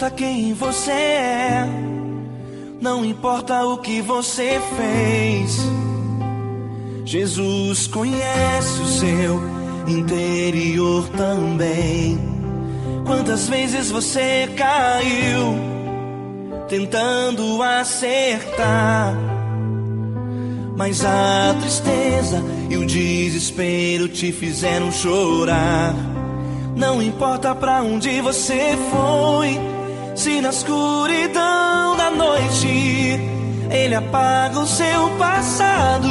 importa quem você é, não importa o que você fez. Jesus conhece o seu interior também. Quantas vezes você caiu tentando acertar, mas a tristeza e o desespero te fizeram chorar. Não importa pra onde você foi, se na escuridão da noite Ele apaga o seu passado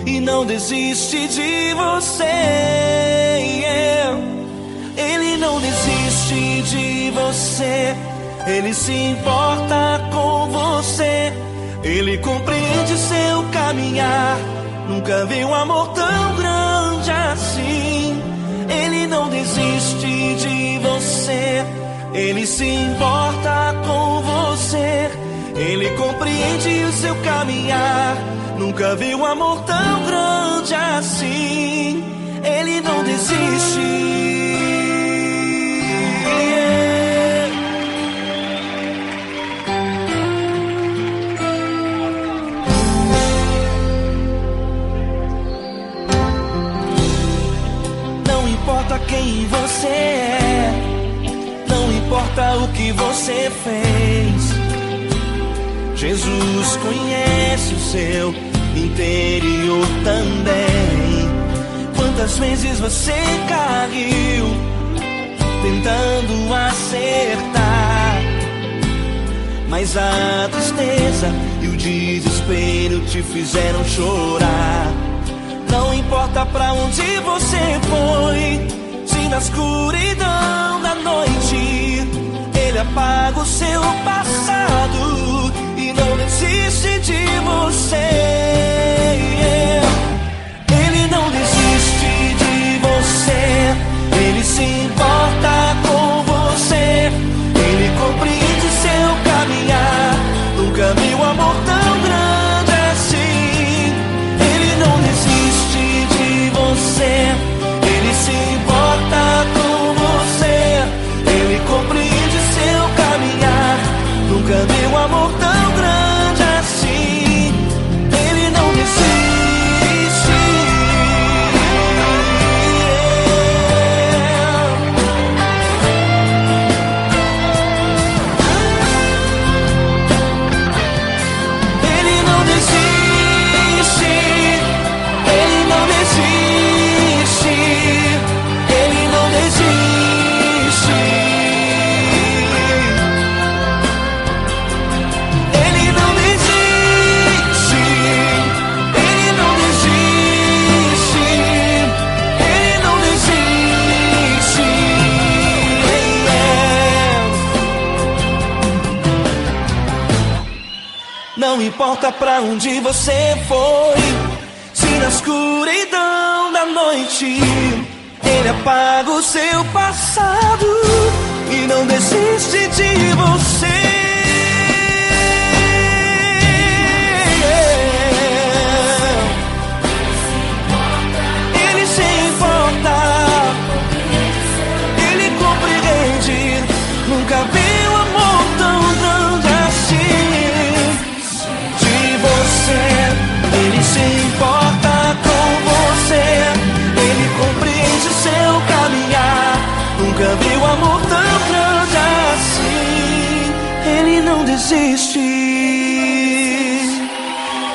e não desiste de você. Ele não desiste de você, Ele se importa com você. Ele compreende seu caminhar, nunca vi um amor tão grande assim. Ele não desiste de você, Ele se importa com você. Ele compreende o seu caminhar, nunca vi um amor tão grande assim. Ele não desiste. Não importa quem você é, não importa o que você fez. Jesus conhece o seu interior também. Quantas vezes você caiu tentando acertar, mas a tristeza e o desespero te fizeram chorar. Não importa pra onde você foi, se na escuridão da noite Ele apaga o seu passado e não desiste de você. Ele não desiste de você, Ele se importa com você. Ele compreende seu caminhar, nunca vi um amor tão grande assim. Ele não desiste de você, Ele se importa com você. Ele compreende seu caminhar, nunca vi um amor tão grande assim. Ele não desiste. Ele não desiste. Ele não desiste. Ele não desiste. Ele não desiste. Ele não desiste. Ele não desiste. Não importa pra onde você foi, se na escuridão da noite Ele apaga o seu passado e não desiste de você. Ele se importa, Ele compreende, nunca vi um amor tão grande assim. De você, Ele se importa com você. Ele compreende seu caminhar, nunca vi um amor tão grande assim. Ele não desiste,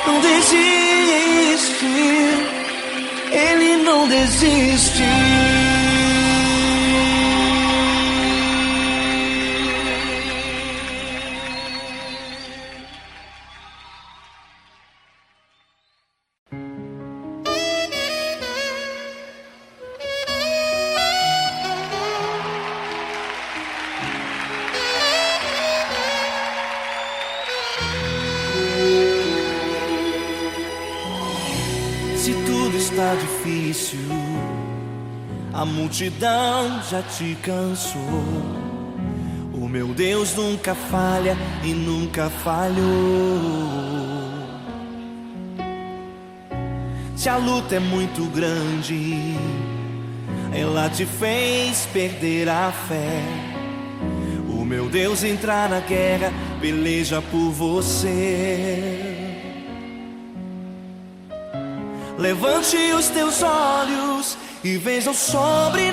não desiste. Ele não desiste. Se tudo está difícil, a multidão já te cansou. O meu Deus nunca falha e nunca falhou. Se a luta é muito grande, ela te fez perder a fé. O meu Deus entrar na guerra, peleja por você. Levante os teus olhos e veja o sobrenatural.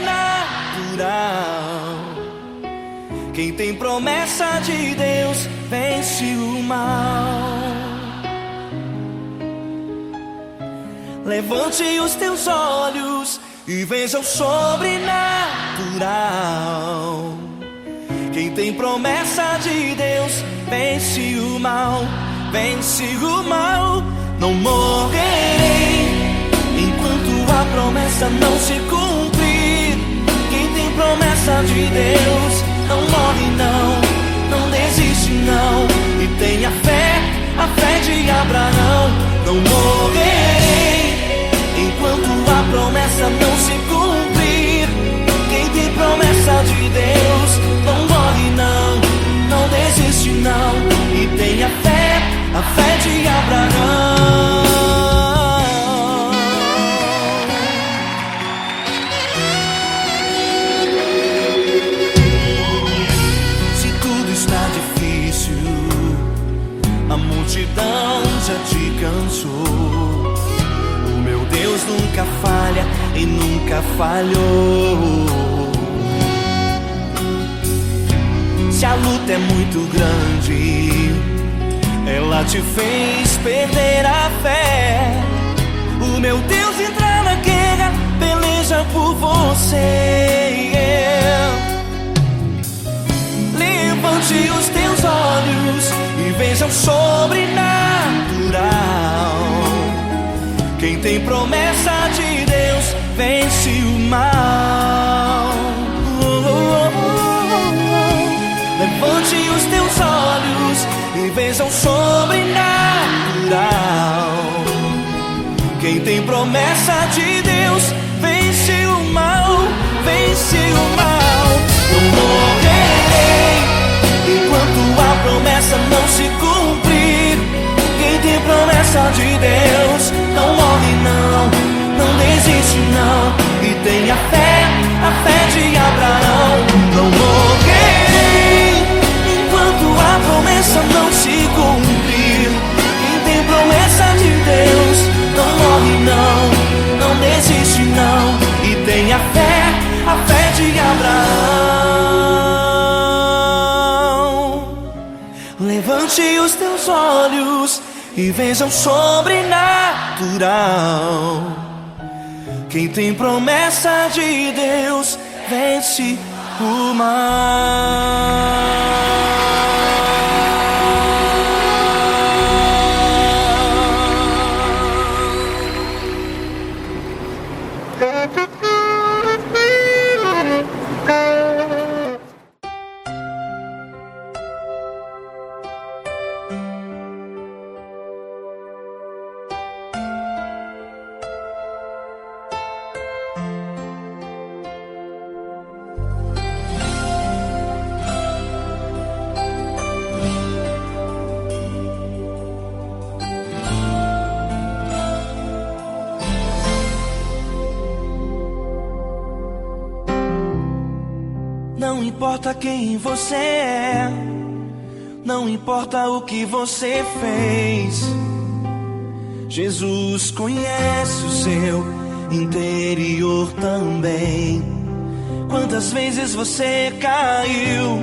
Quem tem promessa de Deus vence o mal. Levante os teus olhos e veja o sobrenatural. Quem tem promessa de Deus vence o mal, vence o mal. Não morrerei enquanto a promessa não se cumprir. Quem tem promessa de Deus não morre não, não desiste não. E tenha fé, a fé de Abraão. Não morrerei enquanto a promessa não se cumprir. Quem tem promessa de Deus não morre não, não desiste não. E tenha fé, a fé de Abraão. Se tudo está difícil, a multidão já te cansou. O meu Deus nunca falha e nunca falhou. Se a luta é muito grande, ela te fez perder a fé. O meu Deus entra na guerra, peleja por você. Levante os teus olhos e veja o sobrenatural. Quem tem promessa de Deus vence o mal. Levante os teus olhos e veja o sobrenatural. Quem tem promessa de Deus vence o mal, vence o mal. Não morrerei enquanto a promessa não se cumprir. Quem tem promessa de Deus não morre não, não desiste não. E tenha fé, a fé de Abraão. Não morrerei enquanto a promessa não se cumprir. Quem tem promessa de Deus não morre não, não desiste não. E tenha fé, a fé de Abraão. Levante os teus olhos e veja o sobrenatural. Quem tem promessa de Deus vence o mal. Não importa quem você é, não importa o que você fez, Jesus conhece o seu interior também. Quantas vezes você caiu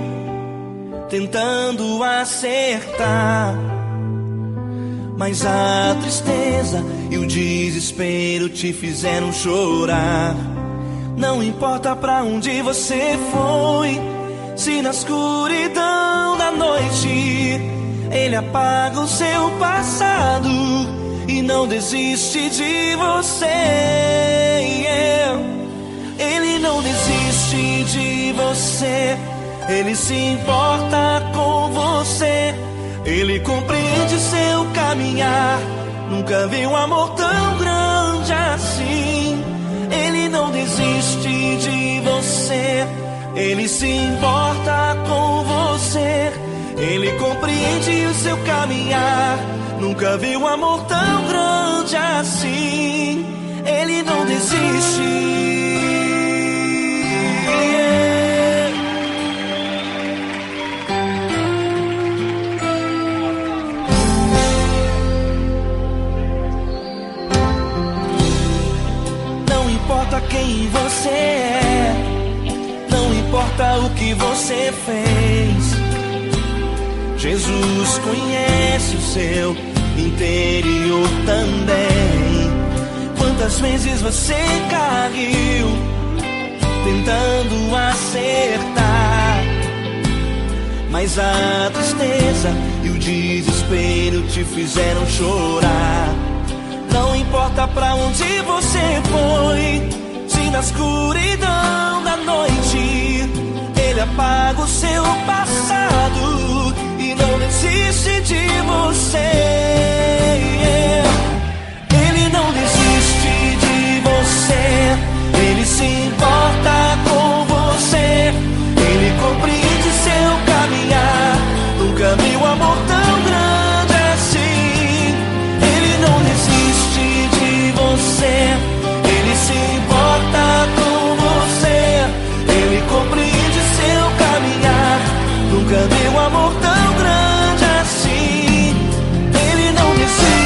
tentando acertar, mas a tristeza e o desespero te fizeram chorar. Não importa pra onde você foi, se na escuridão da noite Ele apaga o seu passado e não desiste de você. Ele não desiste de você, Ele se importa com você. Ele compreende seu caminhar, nunca vi um amor tão grande assim. Ele não desiste de você, Ele se importa com você. Ele compreende o seu caminhar, nunca vi um amor tão grande assim. Ele não desiste. Jesus conhece o seu interior também. Quantas vezes você caiu tentando acertar, mas a tristeza e o desespero te fizeram chorar. Não importa pra onde você foi, se na escuridão da noite Ele apaga o seu passado e não desiste de você. Ele não desiste de você, Ele se importa com você, Ele compreende seu caminhar. Nunca vi um amor tão grande assim. Ele não desiste de você, Ele se importa com você, Ele compreende seu caminhar. Nunca vi um amor tão grande assim. Ele não desiste.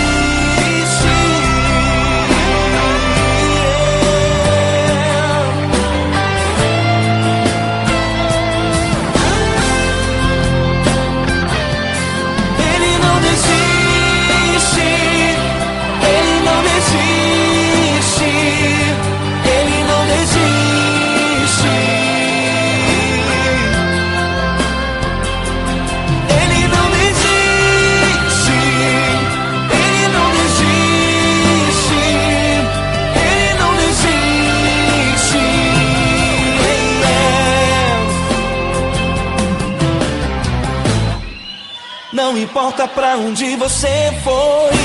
Não importa pra onde você foi,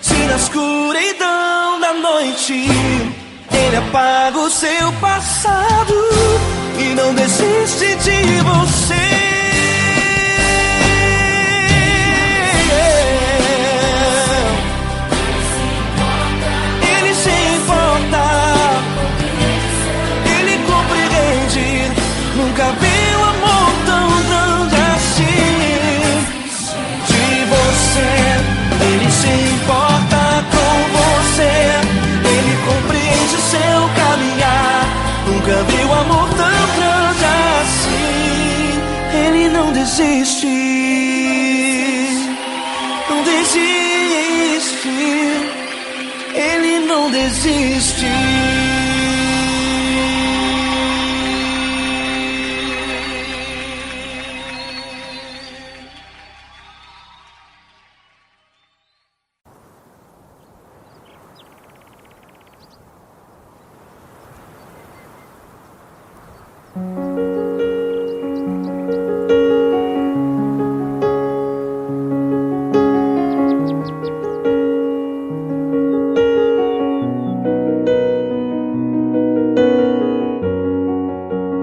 se na escuridão da noite Ele apaga o seu passado e não desiste de você. Ele se importa, Ele compreende. Nunca vi um amor tão grande assim. Ele se importa com você, Ele compreende seu caminhar. Nunca vi um amor tão grande assim. Ele não desiste, não desiste, Ele não desiste.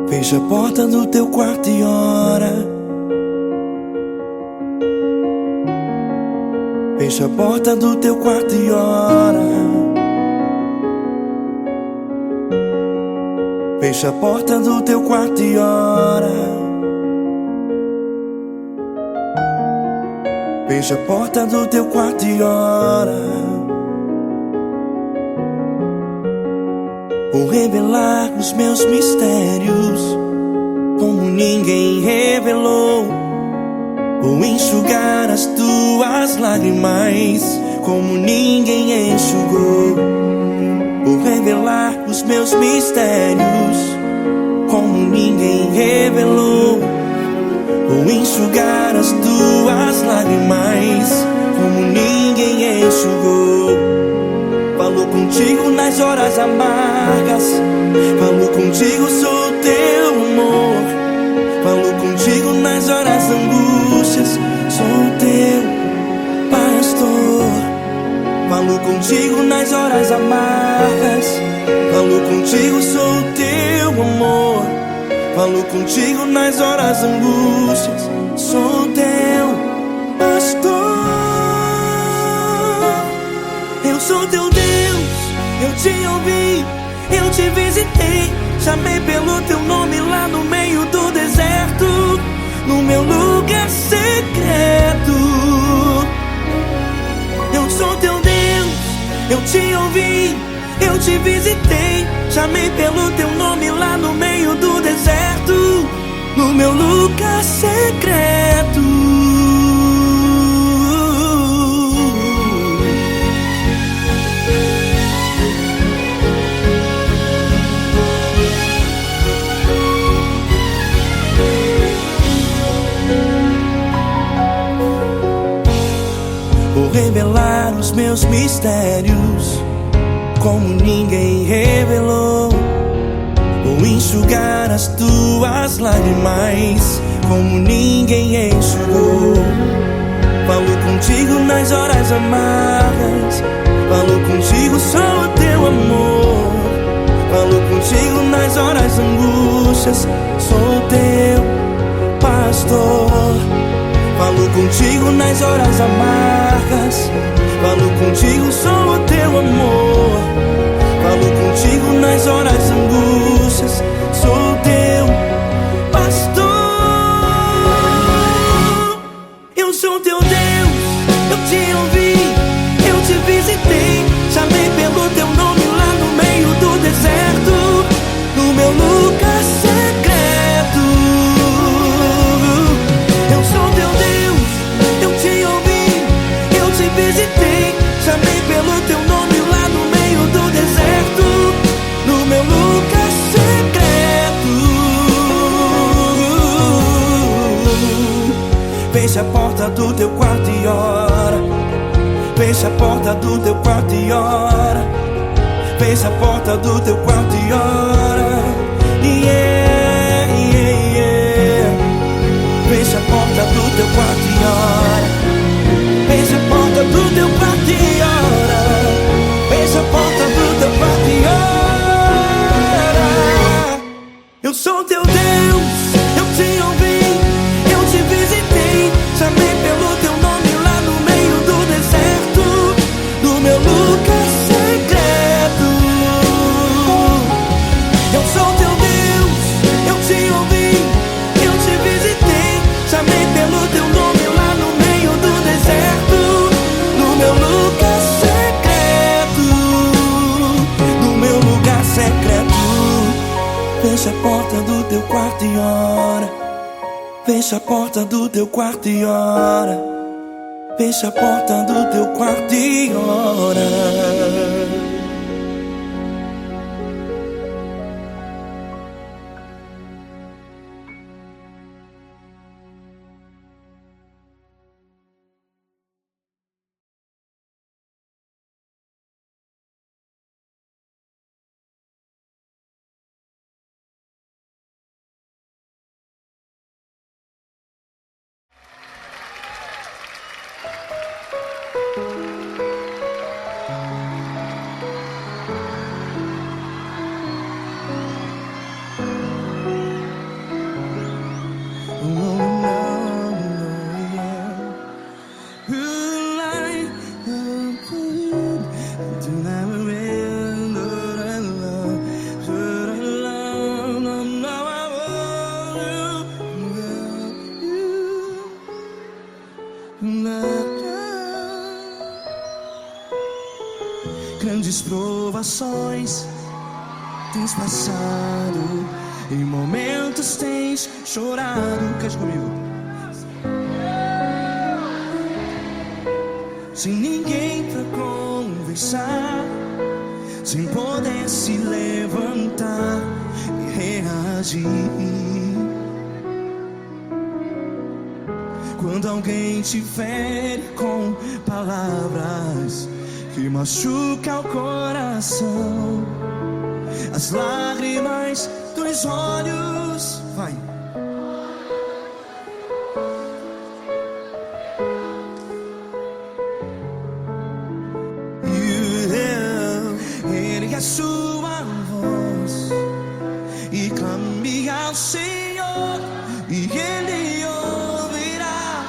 Fecha a porta do teu quarto e ora. Fecha a porta do teu quarto e ora. Fecha a porta do teu quarto e ora. Fecha a porta do teu quarto e ora. Vou revelar os meus mistérios como ninguém revelou. Vou enxugar as tuas lágrimas como ninguém enxugou. Vou revelar os meus mistérios como ninguém revelou. Vou enxugar as tuas lágrimas como ninguém enxugou. Falo contigo nas horas amargas, falo contigo, sou teu amor. Falo contigo nas horas angústias, sou teu pastor. Falo contigo nas horas amargas, falo contigo, sou teu amor. Falo contigo nas horas angústias, sou teu pastor. Eu sou teu Deus, eu te ouvi, eu te visitei. Chamei pelo teu nome lá no meio do deserto, no meu lugar secreto. Eu sou teu Deus, eu te ouvi, eu te visitei. Chamei pelo teu nome lá no meio do deserto, no meu lugar secreto. revelar os meus mistérios como ninguém revelou. Vou enxugar as tuas lágrimas como ninguém enxugou. Falo contigo nas horas amargas, falo contigo só o teu amor. Falo contigo nas horas angústias, sou teu pastor. Falo contigo nas horas amargas, falo contigo só o teu amor. Falo contigo nas horas angústias, sou teu pastor. Eu sou teu Deus, eu te ouvi, eu te visitei, chamei pelo teu nome lá no meio do deserto, no meu lugar secreto. Eu sou teu Deus, eu te ouvi, eu te visitei, chamei pelo teu nome lá no meio do deserto, no meu lugar secreto. Fecha a porta do teu quarto e ora. Fecha a porta do teu quarto e ora. Fecha a porta do teu quarto e ora. Yeah, yeah, yeah. Fecha a porta do teu quarto e ora. Fecha a porta do teu quarto e ora. Fecha a porta do teu quarto e ora. Eu sou teu Deus, eu te ouvi, eu te visitei, chamei pelo teu nome lá no meio do deserto, no meu lugar secreto. Eu sou teu Deus, eu te ouvi, eu te visitei, chamei pelo teu nome lá no meio do deserto, no meu lugar secreto, no meu lugar secreto. Fecha a porta do teu quarto e ora. Fecha a porta do teu quarto e ora. Fecha a porta do teu quarto e ora. Grandes provações tens passado, em momentos tens chorado. Cante comigo. Sem ninguém pra conversar, sem poder se levantar e reagir. Quando alguém te fere com palavras que machuca o coração, as lágrimas dos olhos, vai. Ergue a sua voz e clame ao Senhor, e Ele ouvirá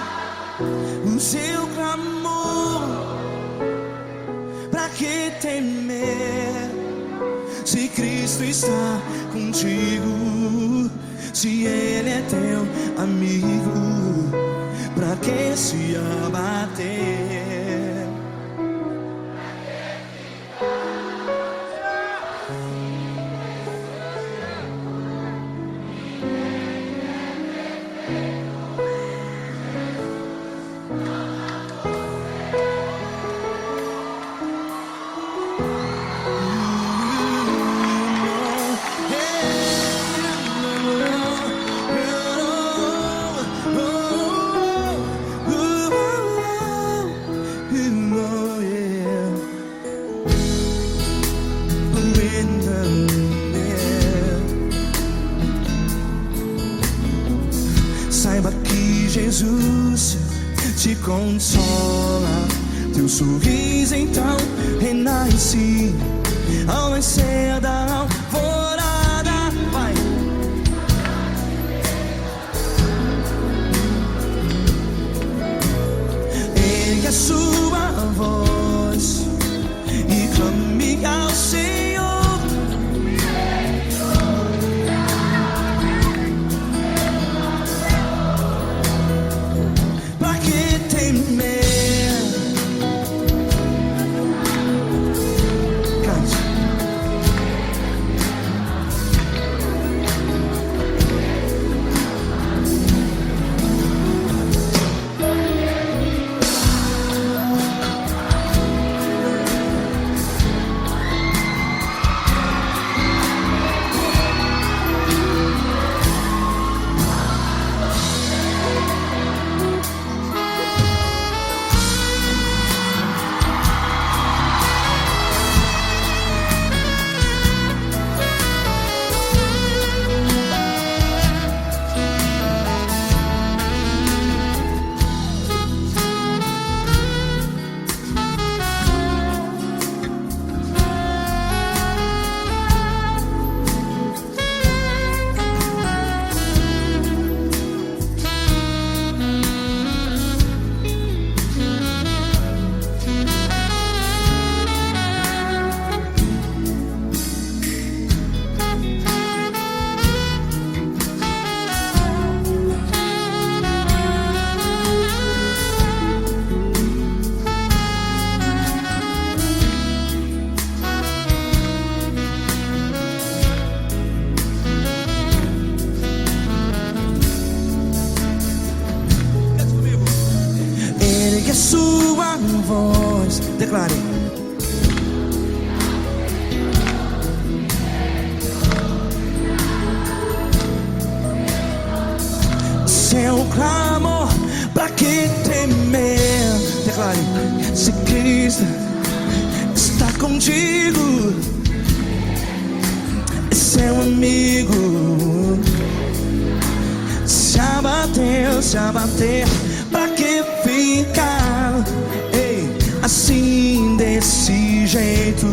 o seu clamor. Pra que temer, se Cristo está contigo? Se Ele é teu amigo, pra que se abater? Jesus te consola. Teu sorriso então renasce ao nascer da alvorada. Vai. Ergue a sua voz e clame ao Senhor. Pra que temer? A sua voz, declare. Seu clamor, pra que temer? Declare. Se Cristo está contigo, é seu amigo. Se abater, pra que ficar assim desse jeito?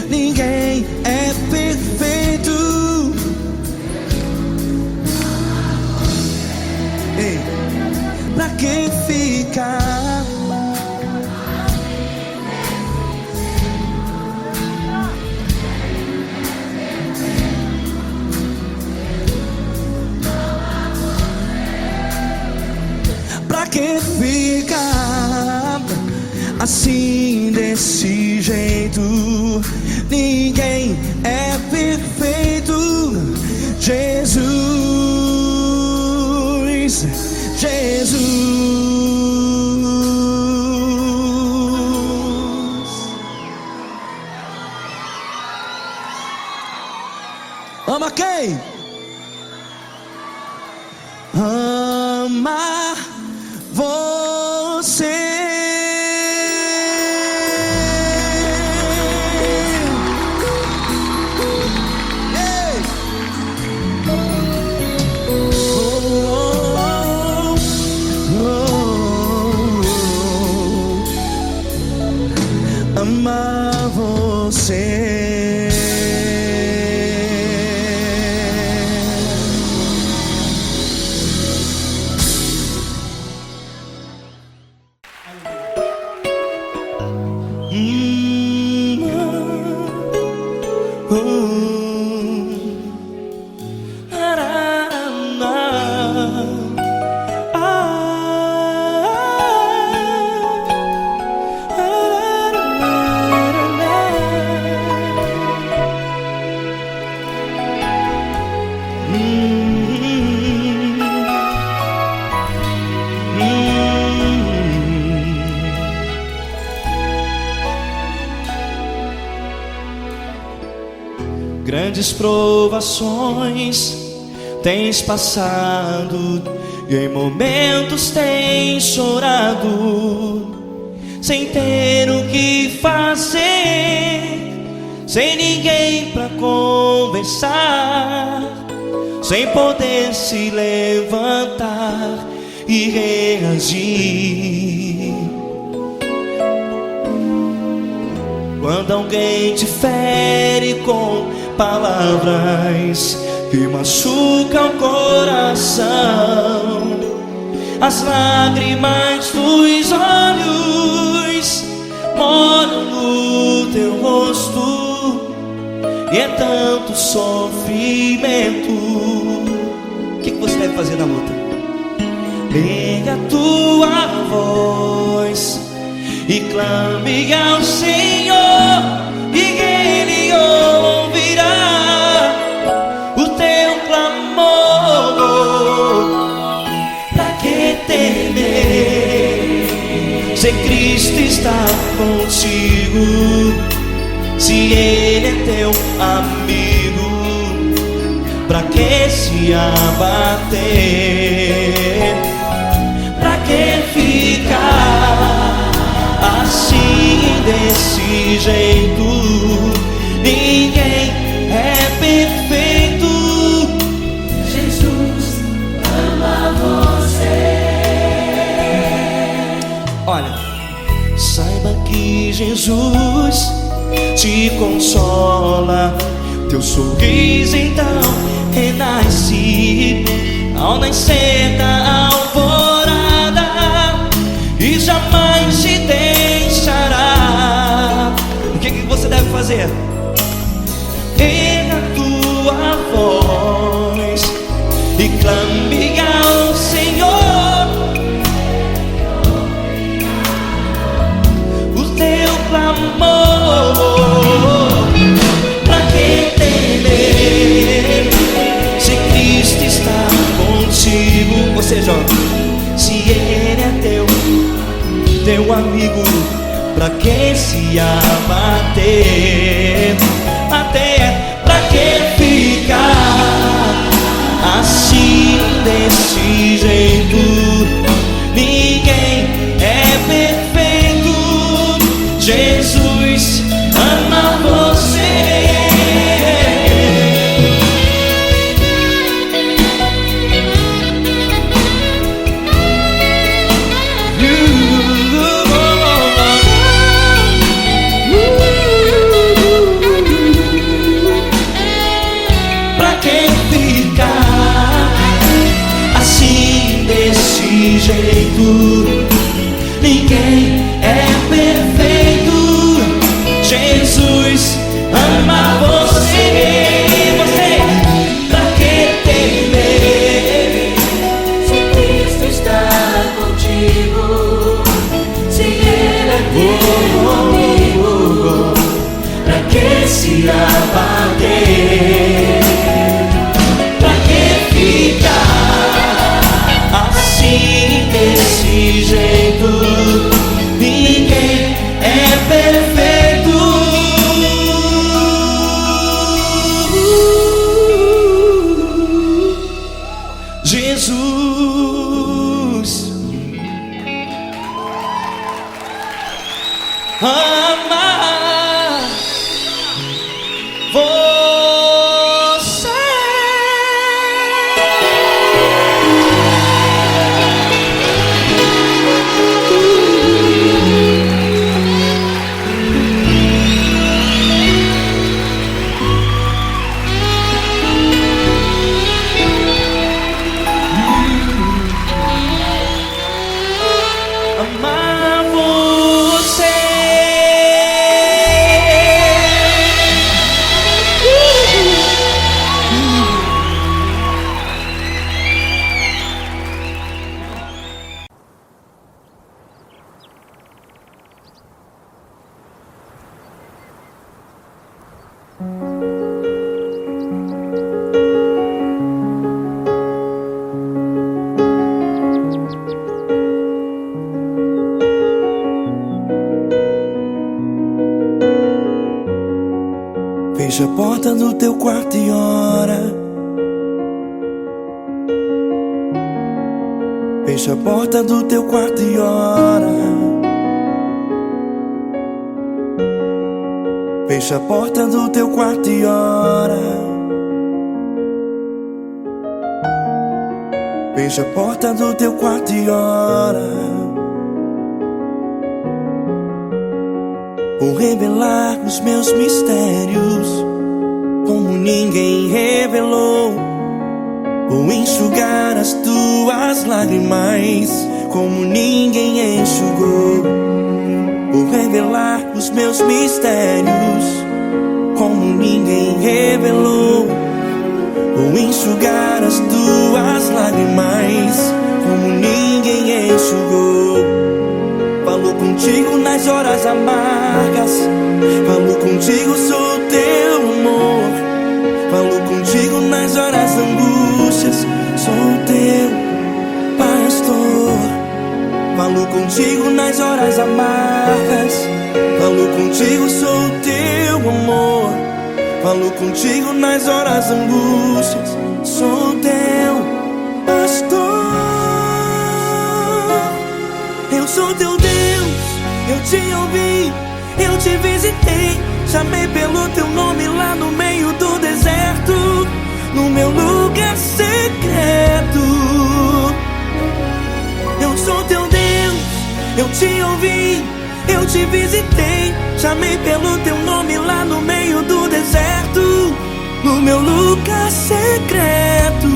Ninguém é perfeito. Pra que ficar? Pra que ficar assim desse jeito? Ninguém é perfeito. Jesus, Jesus. Ama quem? Ama você. Amar você. Grandes provações tens passado e em momentos tens chorado, sem ter o que fazer, sem ninguém pra conversar, sem poder se levantar e reagir. Quando alguém te fere com palavras que machucam o coração, as lágrimas dos olhos molham no teu rosto, e é tanto sofrimento. O que você deve fazer na luta? Pega a tua voz e clame ao Senhor, e Ele ouvirá o teu clamor. Pra que temer, se Cristo está contigo? Se Ele é teu amigo, pra que se abater? Pra que ficar assim, desse jeito? Ninguém é perfeito. Jesus ama você. Olha, saiba que Jesus te consola. Teu sorriso então renasce ao nascer da alvorada, e jamais te deixará. O que você deve fazer? Erga a tua voz e clame ao Senhor, o teu clamor. Pra que temer, se Cristo está contigo? Ou seja, se Ele é teu amigo, pra que se abater? Até pra que ficar assim, desse jeito? Ninguém é perfeito. Jesus ama você. Pra que ficar assim, desse jeito? Ninguém é perfeito. Jesus ama você. Pra que temer, Se Cristo está contigo? Se Ele é teu amigo, pra que se abater? Pra que ficar assim, desse jeito? Ninguém é perfeito. Jesus ama você. Amar você. Fecha a porta do teu quarto e ora. Fecha a porta do teu quarto e ora. Fecha a porta do teu quarto e ora. Fecha a porta do teu quarto e ora. Vou revelar os meus mistérios como ninguém revelou. Vou enxugar as tuas lágrimas como ninguém enxugou. Vou revelar os meus mistérios como ninguém revelou. Vou enxugar as tuas lágrimas como ninguém enxugou. Falo contigo nas horas amargas, falo contigo, sou teu amor. Falo contigo nas horas angústias, sou teu pastor. Falo contigo nas horas amargas, falo contigo, sou teu amor. Falo contigo nas horas angústias, sou teu pastor. Eu sou teu Deus, eu te ouvi, eu te visitei. Chamei pelo teu nome lá no meio do deserto, no meu lugar secreto. Eu sou teu Deus, eu te ouvi, eu te visitei. Chamei pelo teu nome lá no meio do deserto, no meu lugar secreto.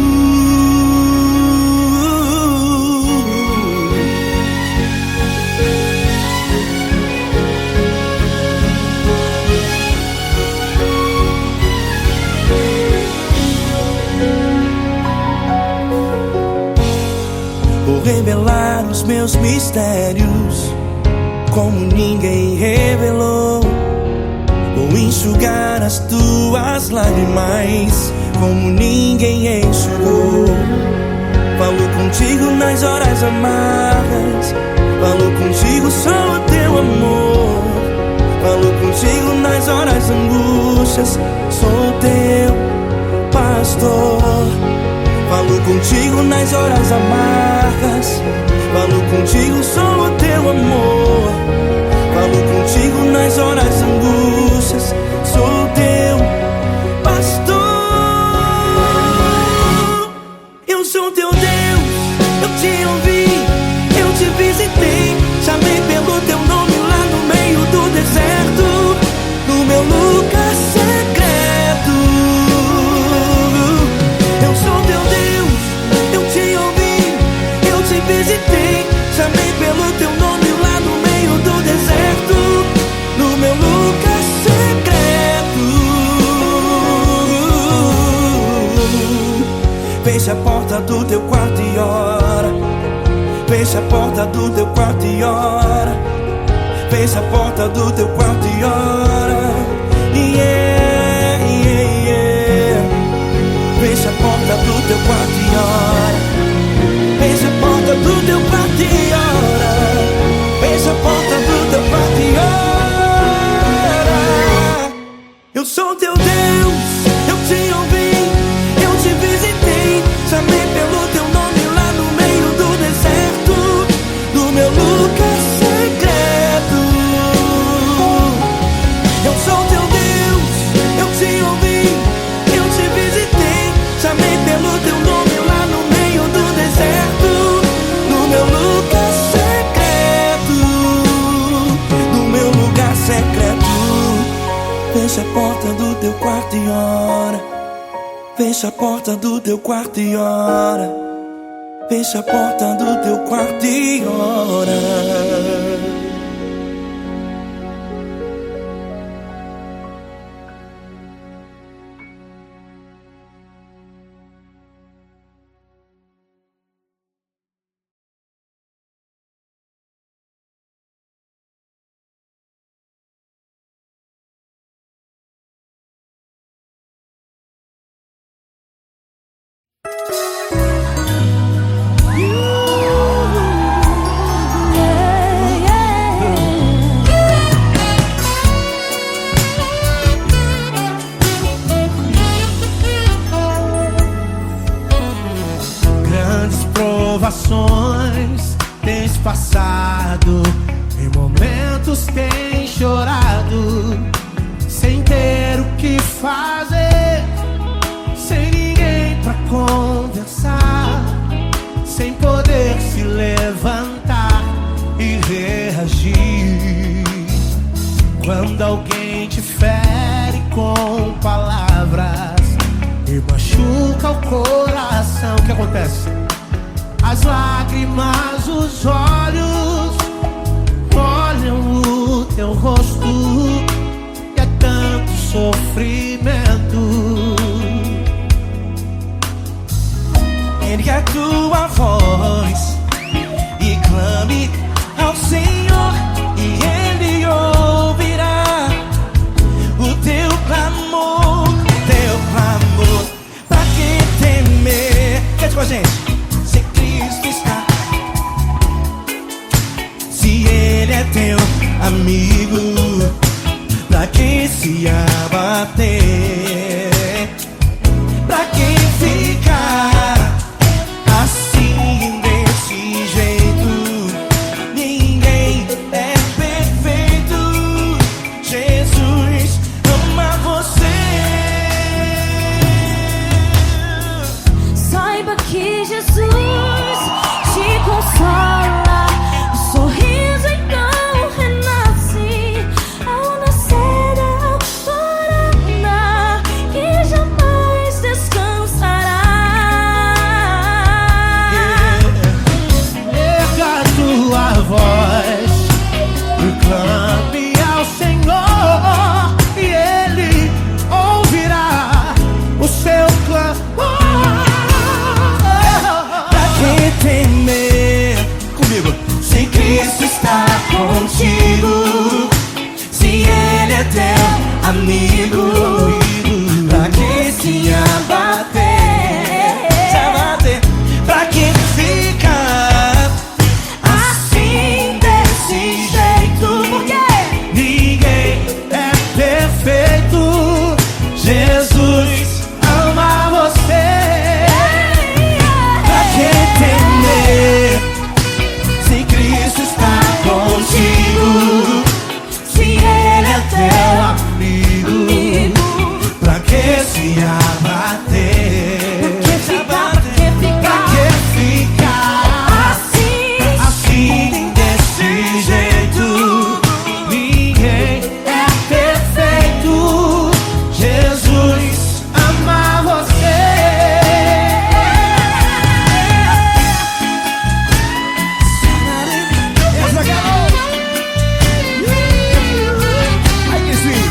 Vou revelar os meus mistérios como ninguém revelou. Vou enxugar as tuas lágrimas como ninguém enxugou. Falo contigo nas horas amargas, falo contigo, sou teu amor. Falo contigo nas horas angústias, sou teu pastor. Falo contigo nas horas amargas, falo contigo, sou teu amor. Falo contigo nas horas angústias, sou teu pastor. Eu sou teu Deus, eu te ouvi, eu te visitei. Chamei pelo teu nome lá no meio do deserto, no meu lugar secreto. Eu sou teu Deus, eu te ouvi, eu te visitei. Chamei pelo teu nome lá no meio do deserto, no meu lugar secreto. Fecha a porta do teu quarto e ora. Fecha a porta do teu quarto e ora. Fecha a porta do teu quarto e ora. Yeah, yeah, yeah. Fecha a porta do teu quarto e ora. Fecha a porta do teu quarto e ora. Fecha a porta do teu quarto e ora. Eu sou teu Deus, eu te ouvi, eu te visitei. Chamei pelo teu nome lá no meio do deserto, no meu lugar secreto. Eu sou teu Deus, eu te ouvi, eu te visitei. Chamei pelo teu nome lá no meio do deserto, no meu lugar secreto, no meu lugar secreto. Fecha a porta do teu quarto e ora. Fecha a porta do teu quarto e ora. Fecha a porta do teu quarto e ora. provações tens passado, em momentos tens chorado, sem ter o que fazer, sem ninguém pra conversar, sem poder se levantar e reagir. Quando alguém te fere com palavras e machuca o coração, o que acontece? As lágrimas, os olhos olham o teu rosto e é tanto sofrimento. Ergue a tua voz e clame ao Senhor, e Ele ouvirá o teu clamor, pra que temer? Cante com a gente. Se Cristo está, se Ele é teu amigo, pra que se abater? Pra que ficar assim desse jeito? Ninguém é perfeito. Jesus ama você. Saiba que Jesus te consola. O sorriso então renasce ao nascer da alvorada, que jamais descansará. Erga a tua voz e clame ao Senhor, e Ele ouvirá o seu clamor. Pra que temer? Comigo. Se Cristo está contigo, se Ele é teu amigo, pra que se abater? Pra que ficar assim desse jeito? Porque Ninguém é perfeito. Jesus ama você. pra que temer? Se Cristo está contigo, se Ele é teu Amigo, pra que se abater? Pra que Pra ficar que ficar assim desse jeito? Ninguém é perfeito. Jesus ama você. Ai, que sweet.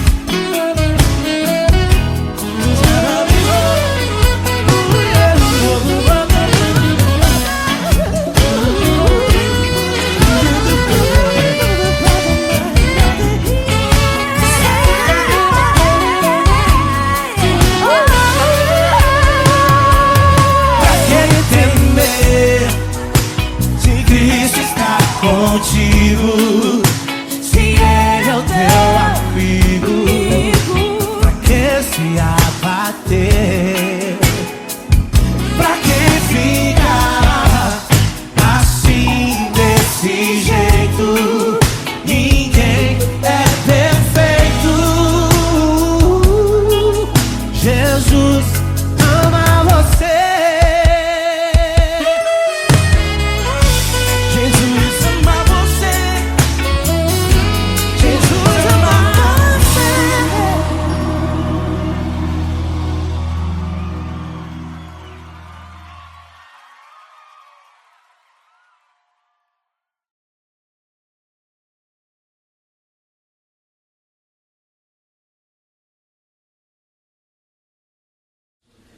Pra que temer? Se Cristo está contigo, se Ele é o teu amigo, Pra que se abater? pra que ficar assim desse jeito? Ninguém é perfeito. Jesus ama você. Jesus ama você. Jesus ama você.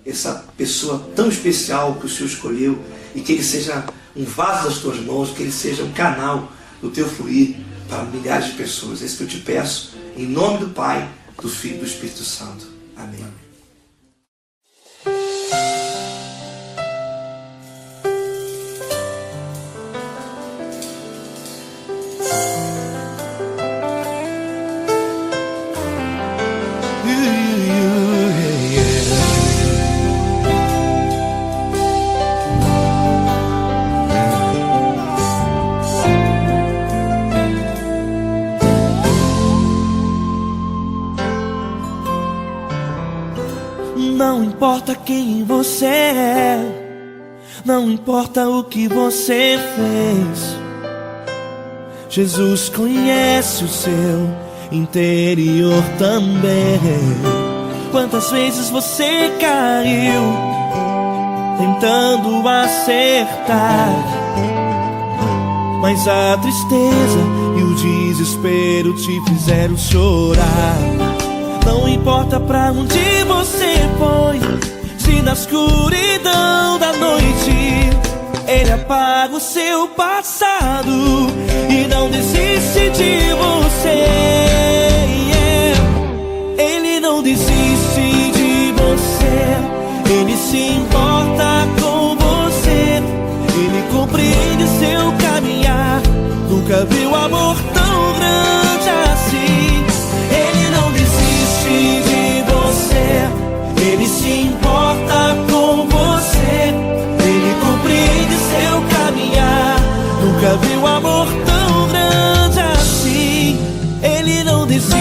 Essa pessoa tão especial que o Senhor escolheu, e que Ele seja um vaso das tuas mãos, que Ele seja um canal do teu fluir para milhares de pessoas. É isso que eu te peço, em nome do Pai, do Filho e do Espírito Santo. Amém. Não importa quem você é, Não importa o que você fez, Jesus conhece o seu interior também. Quantas vezes você caiu tentando acertar, mas a tristeza e o desespero te fizeram chorar. Não importa pra onde você foi, se na escuridão da noite Ele apaga o seu passado e não desiste de você. Ele não desiste de você, Ele se importa com você, Ele compreende seu caminhar. Nunca viu amor tão grande assim. Ele não desiste de você, Ele se importa com você, Ele compreende seu caminhar. Nunca viu amor tão grande assim. Ele não desiste.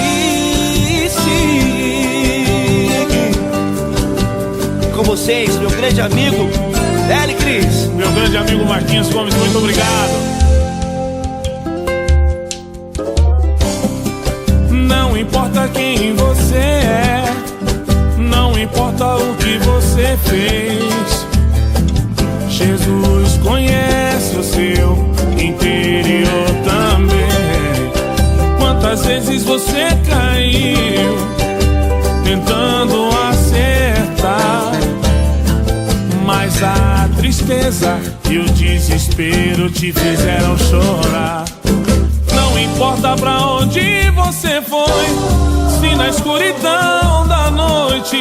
Com vocês, meu grande amigo L. Cris. Meu grande amigo Marquinhos Gomes, muito obrigado. Não importa quem você é, não importa o que você fez, Jesus conhece o seu interior também. Quantas vezes você caiu tentando acertar, mas a tristeza e o desespero te fizeram chorar. Não importa pra onde você foi, se na escuridão da noite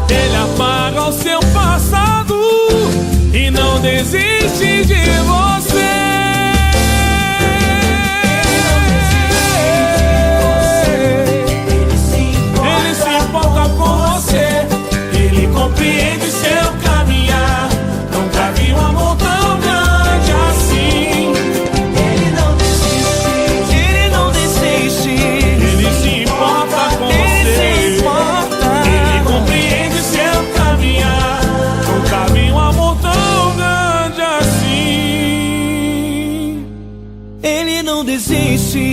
Ele apaga o seu passado e não desiste de você. Ele se importa com você, Ele compreende seu caminhar. Nunca vi um amor tão grande assim. Ele não desiste, Ele não desiste. Ele se importa com Ele você, se importa. Ele compreende seu caminhar. Nunca vi um amor tão grande assim. Ele não desiste,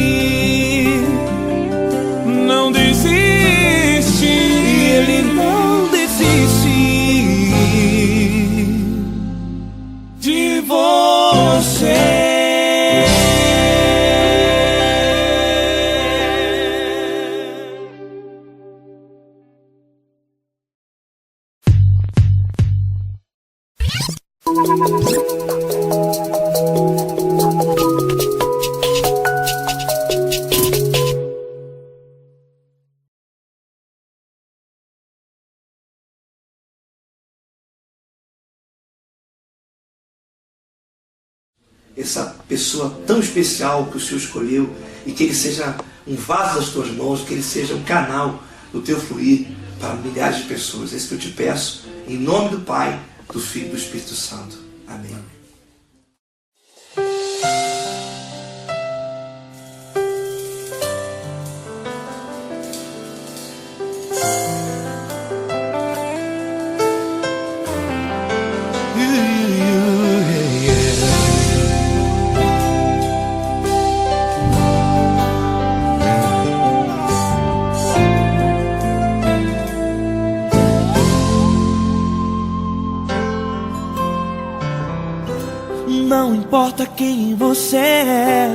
Não desiste. Ele não desiste De você. Essa pessoa tão especial que o Senhor escolheu, e que Ele seja um vaso das tuas mãos, que Ele seja um canal do teu fluir para milhares de pessoas. É isso que eu te peço, em nome do Pai, do Filho e do Espírito Santo. Amém. Não importa quem você é,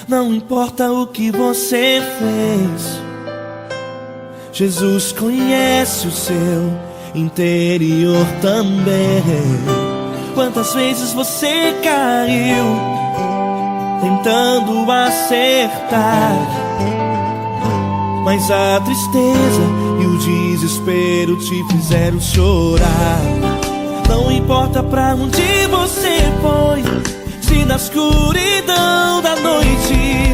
não importa o que você fez, Jesus conhece o seu interior também. Quantas vezes você caiu tentando acertar, mas a tristeza e o desespero te fizeram chorar. Não importa pra onde você foi, se na escuridão da noite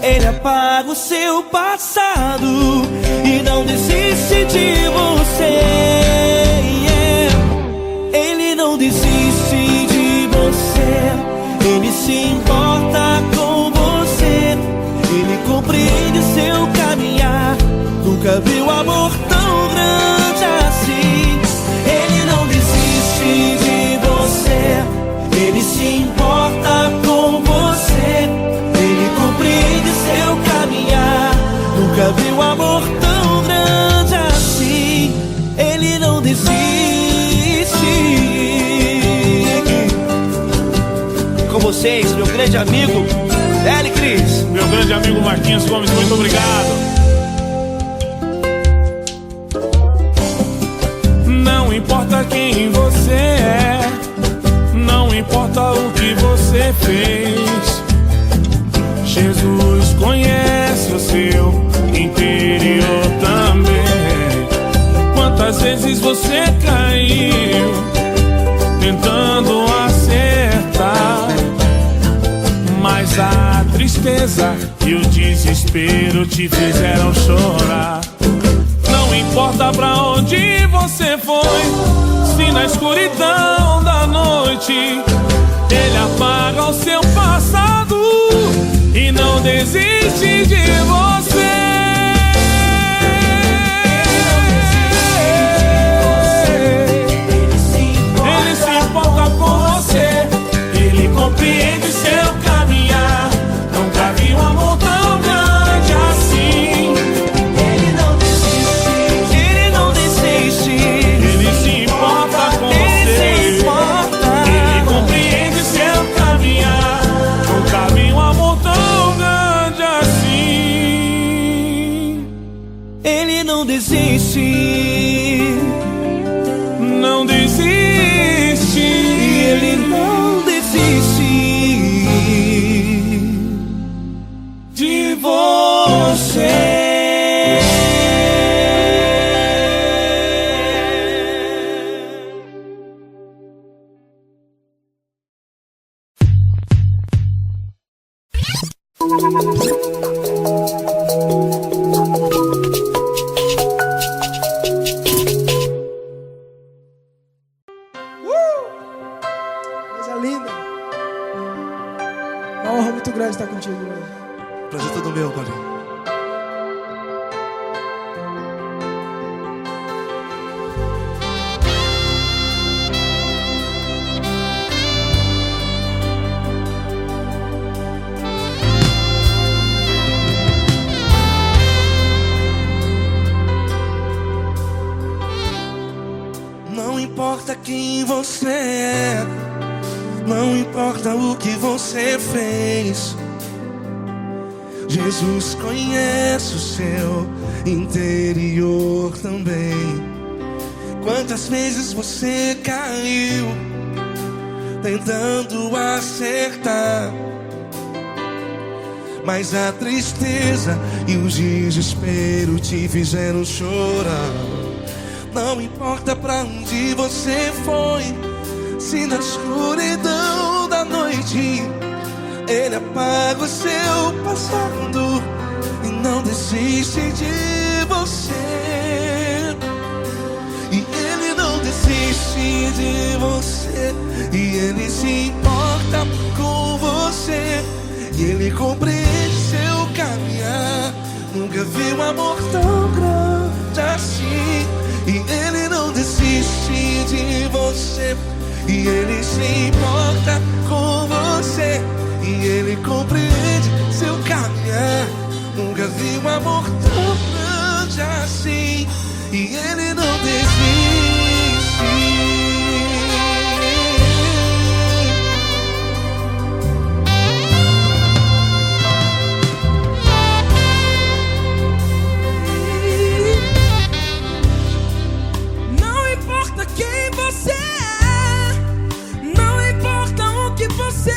Ele apaga o seu passado e não desiste de você. Ele não desiste de você, Ele se importa com você, Ele compreende seu caminhar. Nunca viu amor tão grande assim. Ele não desiste de você. grande amigo L. Cris. Meu grande amigo Marquinhos Gomes, muito obrigado. Não importa quem você é, não importa o que você fez, Jesus conhece o seu interior também. Quantas vezes você caiu tentando acertar, mas a tristeza e o desespero te fizeram chorar. Não importa pra onde você foi, se na escuridão da noite Ele apaga o seu passado e não desiste de você. Ele se importa com você, Ele compreende seu caminhar. Nunca vi um amor tão grande assim. Ele não desiste, ele não desiste. Ele se importa com você, Ele compreende seu caminhar. Nunca vi um amor tão grande assim. Ele não desiste, não desiste. ele não desiste De você. Coisa linda. Uma honra muito grande estar contigo hoje. Prazer todo meu, Paulinho. Não importa quem você é, não importa o que você fez, Jesus conhece o seu interior também. Quantas vezes você caiu tentando acertar, mas a tristeza e o desespero te fizeram chorar. Não importa pra onde você foi, se na escuridão da noite Ele apaga o seu passado e não desiste de você. E Ele não desiste de você, e Ele se importa com você, e Ele compreende seu caminhar. Nunca vi um amor tão grande assim. E Ele não desiste de você, e Ele se importa com você, e Ele compreende seu caminhar. Nunca vi um amor tão grande assim. E Ele não desiste. Quem você é, não importa o que você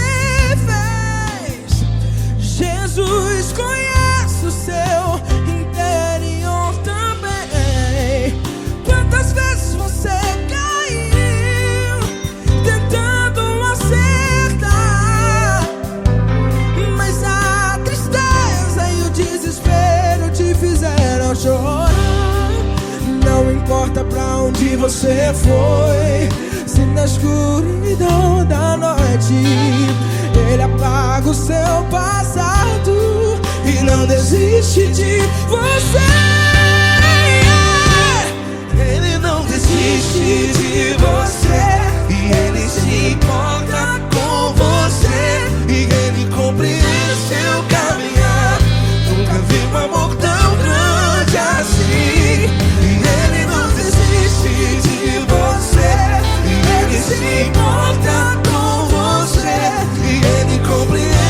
fez, Jesus conhece o seu interior também. Quantas vezes você caiu tentando acertar, mas a tristeza e o desespero te fizeram chorar. Não importa pra onde você foi, se na escuridão da noite Ele apaga o seu passado e não desiste de você. Ele não desiste de você, e Ele se importa com você, e Ele compreende seu caminhar. Nunca vi um amor tão grande assim. E Ele não desiste de você, e Ele se importa com você, e Ele compreende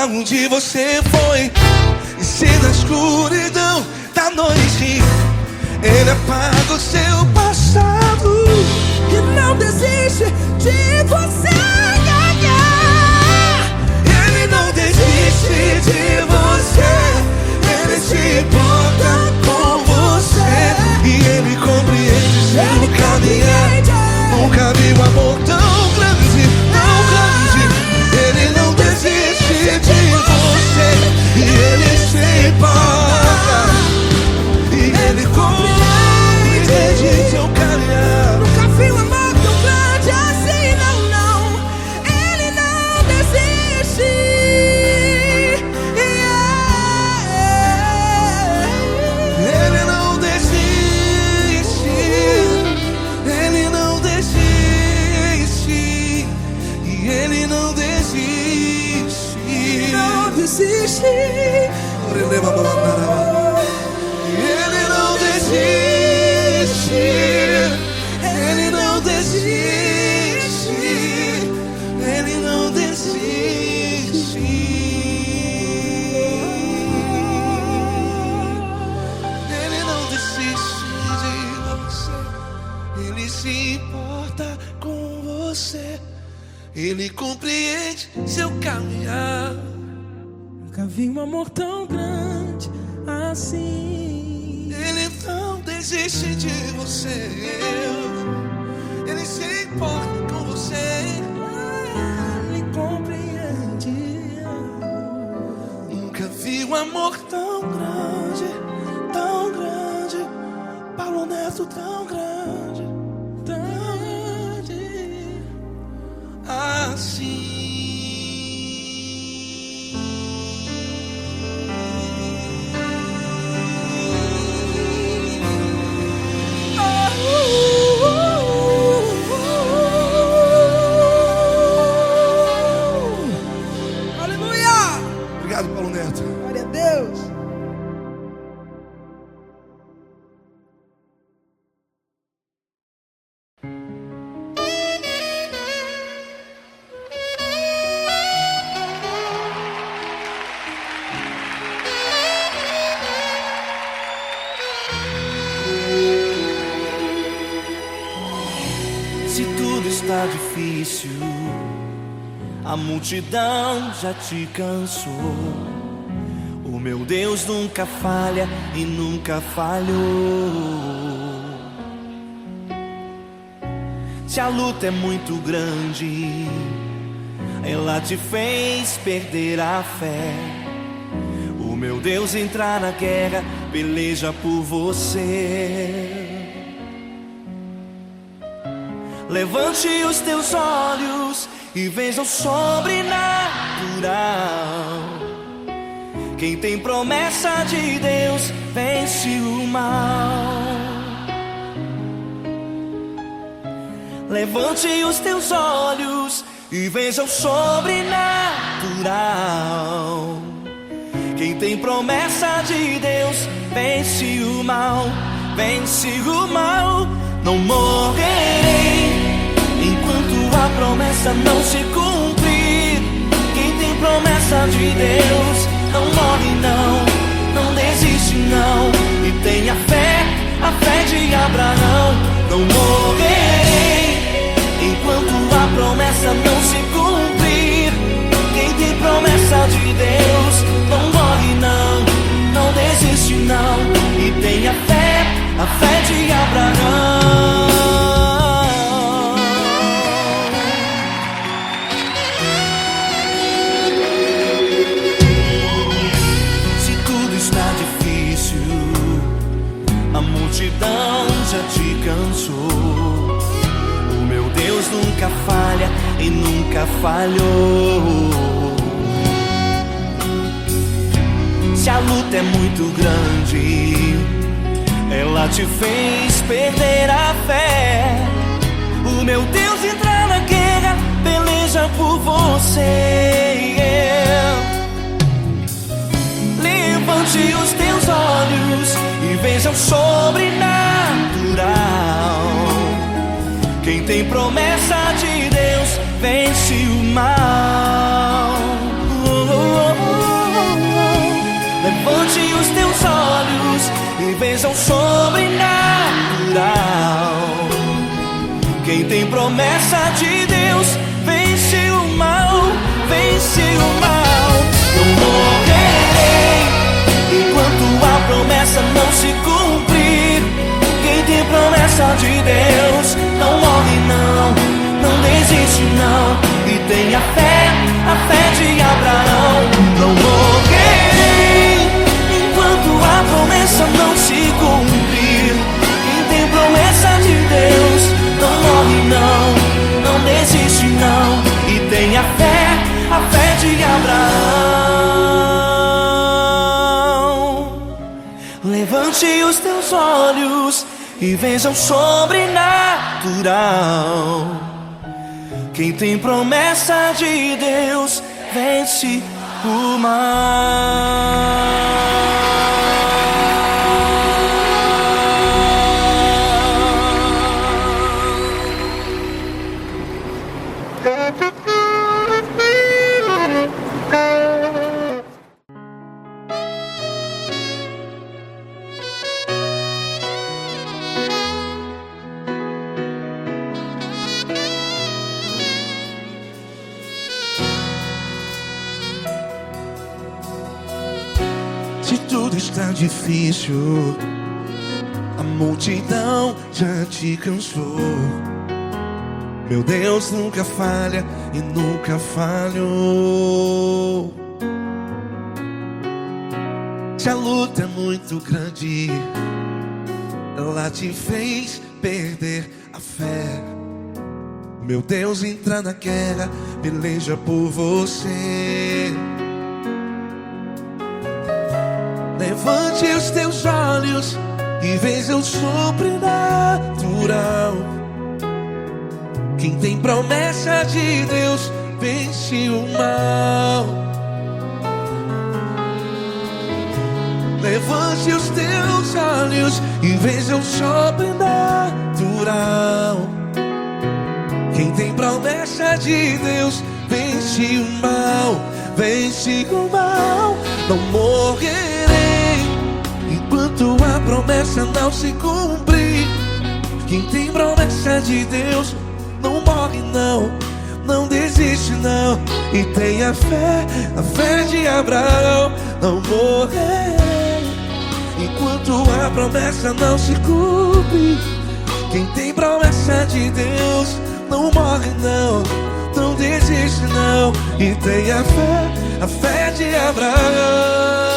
onde você foi, e se na escuridão da noite Ele apaga o seu passado E não desiste de você. Ele não desiste de você, Ele se importa com você, e Ele compreende seu caminhar. Nunca vi um amor tão grande, tão grande. Ele não desiste de você, e Ele se importa, e Ele compreende seu caminhar. Nunca vi um amor tão grande assim, não, não. Ele não desiste. Ele não desiste, Ele não desiste, e Ele não desiste. Não desiste. Ele não desiste, Ele não desiste, Ele não desiste. Ele não desiste de você, Ele se importa com você, Ele compreende seu caminhar. Nunca vi um amor tão grande assim. Ele não desiste de você, Ele se importa com você, Ele compreende. nunca vi um amor tão grande, tão grande. Paulo Neto tão grande, tão grande assim. Aleluia! Obrigado, Paulo Neto. Glória a Deus. Se tudo está difícil, a multidão já te cansou. O meu Deus nunca falha e nunca falhou. Se a luta é muito grande, ela te fez perder a fé. O meu Deus entra na guerra, peleja por você. Levante os teus olhos e veja o sobrenatural. Quem tem promessa de Deus vence o mal. Levante os teus olhos e veja o sobrenatural. Quem tem promessa de Deus vence o mal, vence o mal. Não morrerei enquanto a promessa não se cumprir. Quem tem promessa de Deus não morre não, não desiste não. E tenha fé, a fé de Abraão. Não morrerei enquanto a promessa não se cumprir. Quem tem promessa de Deus não morre não, não desiste não. E tenha fé, a fé de Abraão. Se tudo está difícil, a multidão já te cansou. O meu Deus nunca falha e nunca falhou. Se a luta é muito grande, ela te fez perder a fé. O meu Deus entra na guerra, peleja por você. Levante os teus olhos e veja o sobrenatural. Quem tem promessa de Deus vence o mal. Oh, oh, oh. bênção sobrenatural. Quem tem promessa de Deus vence o mal, vence o mal. Eu morrerei enquanto a promessa não se cumprir. Quem tem promessa de Deus não morre não, não desiste não. E tem a fé de Abraão. Não morrerei enquanto a promessa não se cumprir. Quem tem promessa de Deus não morre não, não desiste não. E tem a fé de Abraão. Levante os teus olhos e veja o sobrenatural. Quem tem promessa de Deus vence o mal. Se tudo está difícil, a multidão já te cansou. Meu Deus nunca falha e nunca falhou. Se a luta é muito grande, ela te fez perder a fé. Meu Deus entra na guerra, peleja por você. Levante os teus olhos e veja o sobrenatural. Quem tem promessa de Deus vence o mal. Levante os teus olhos e veja o sobrenatural. Quem tem promessa de Deus vence o mal, vence o mal. Não morrerei enquanto a promessa não se cumprir. Quem tem promessa de Deus não morre não, não desiste não. E tem a fé de Abraão. Não morrerei enquanto a promessa não se cumpre. Quem tem promessa de Deus não morre não, não desiste não. E tem a fé de Abraão.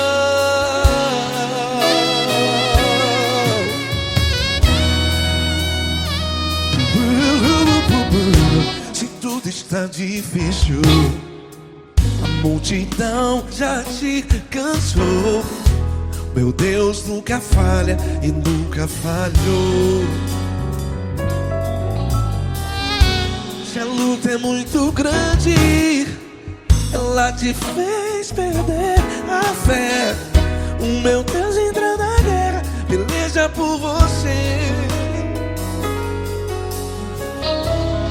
Se tudo está difícil, a multidão já te cansou. Meu Deus nunca falha e nunca falhou. Se a luta é muito grande, ela te fez perder a fé. O meu Deus entra na guerra, peleja por você.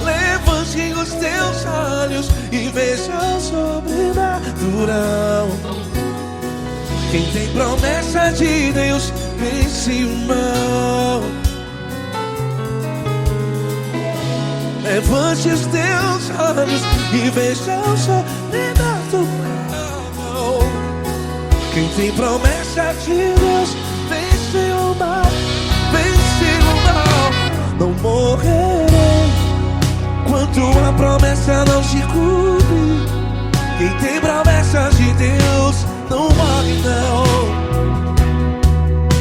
Levante os teus olhos e veja o sobrenatural. Quem tem promessa de Deus vence o mal. Levante os teus olhos e veja o sobrenatural. Quem tem promessa de Deus vence o mal, vence o mal. Não morrerei enquanto a promessa não se cumpre. Quem tem promessa de Deus não morre não.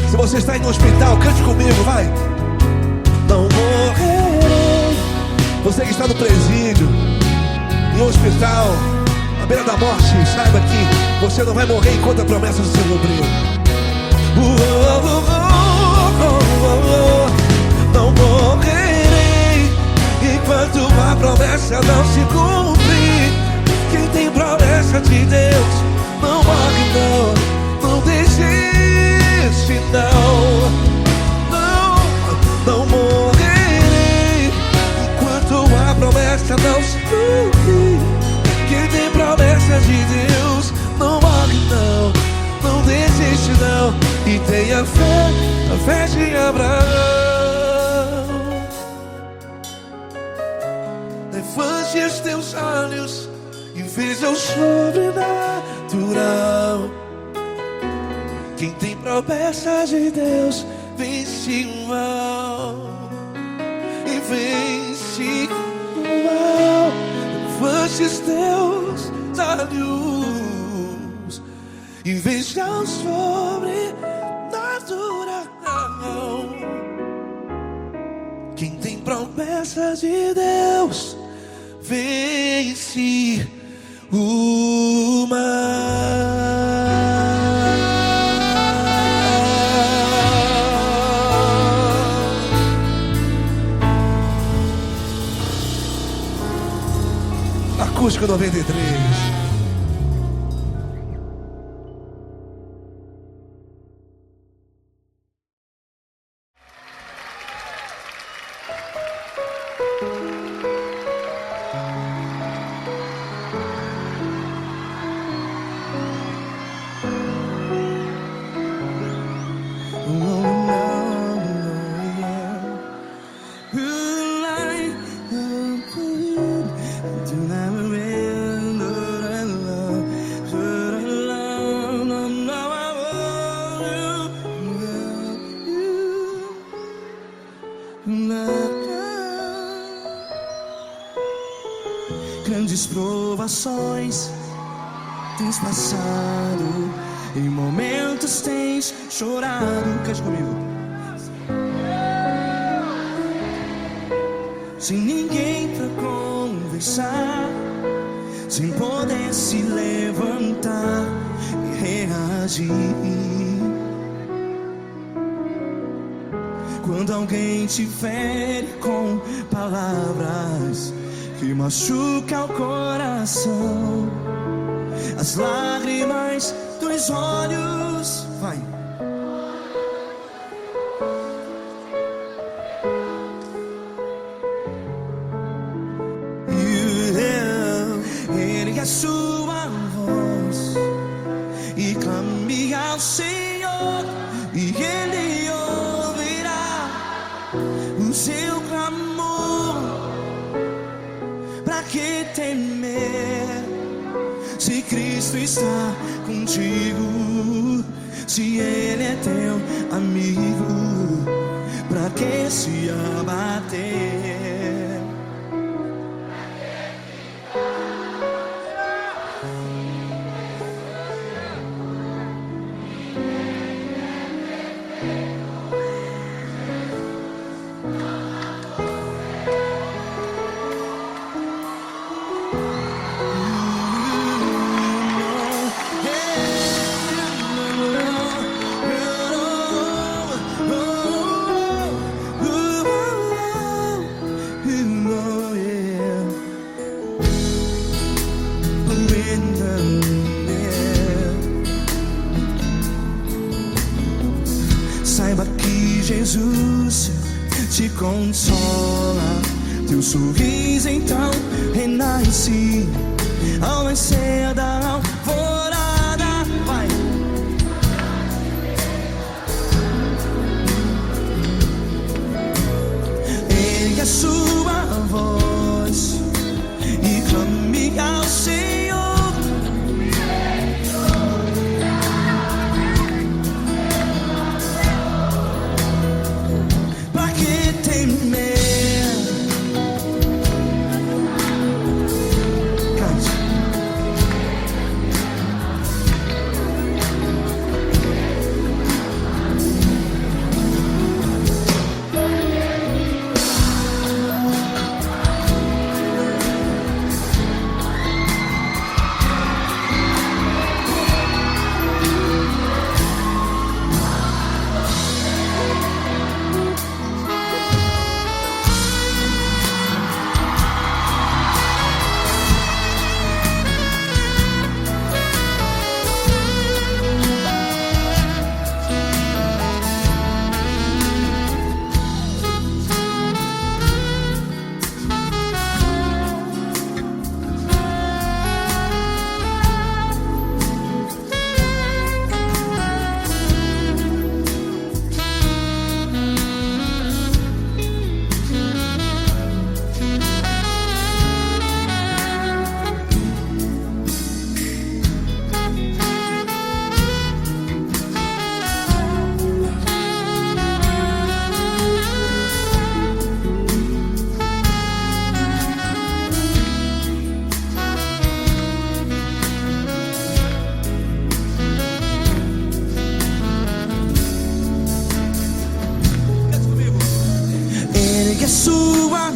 Se você está aí no hospital, cante comigo, vai. Não morrerei. Você que está no presídio, no hospital, à beira da morte, saiba que você não vai morrer enquanto a promessa não se cumpriu. Não morrerei enquanto a promessa não se cumprir. Quem tem promessa de Deus não morre não, não desiste não. Não morrerei enquanto a promessa não se cumprir. Quem tem promessa de Deus não morre não, não desiste não. E e tenha fé, a fé de Abraão. Levante os teus olhos e veja o sobrenatural. Quem tem promessas de Deus vence o mal e vence o mal. Levante os teus olhos e veja o sobrenatural. Quem tem promessas de Deus vence o mal. Acústica 93. Grandes provações tens passado, em momentos tens chorado. Cante comigo. Sem ninguém pra conversar, sem poder se levantar e reagir. Quando alguém te fere com palavras que machuca o coração, as lágrimas dos olhos, vai. Ergue a sua voz e clame ao Senhor, e Ele ouvirá o seu clamor. Pra que temer, se Cristo está contigo, se Ele é teu amigo? Pra que se abater? Saiba que Jesus te consola, teu sorriso então renasce ao nascer da alvorada. Vai. Ergue a sua voz e clame ao Senhor.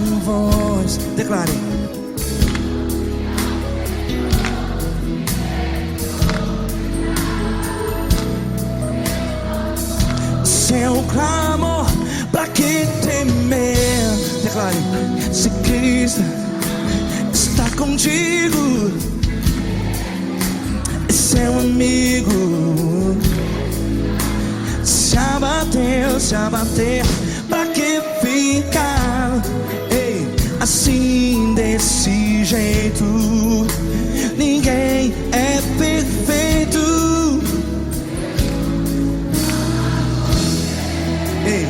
voz. Declare. Seu clamor, pra que temer? Declare. Se Cristo está contigo, é seu amigo. Se abater, pra que ficar? Ei, assim desse jeito, ninguém é perfeito. Ei,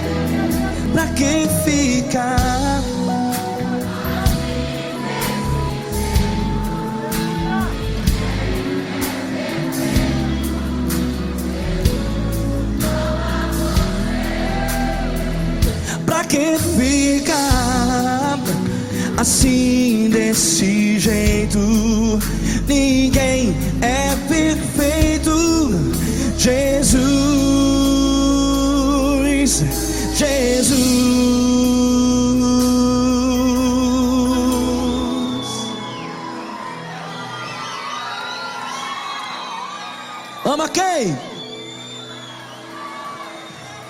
pra que ficar? Pra que ficar assim desse jeito? Ninguém é perfeito. Jesus, ama quem?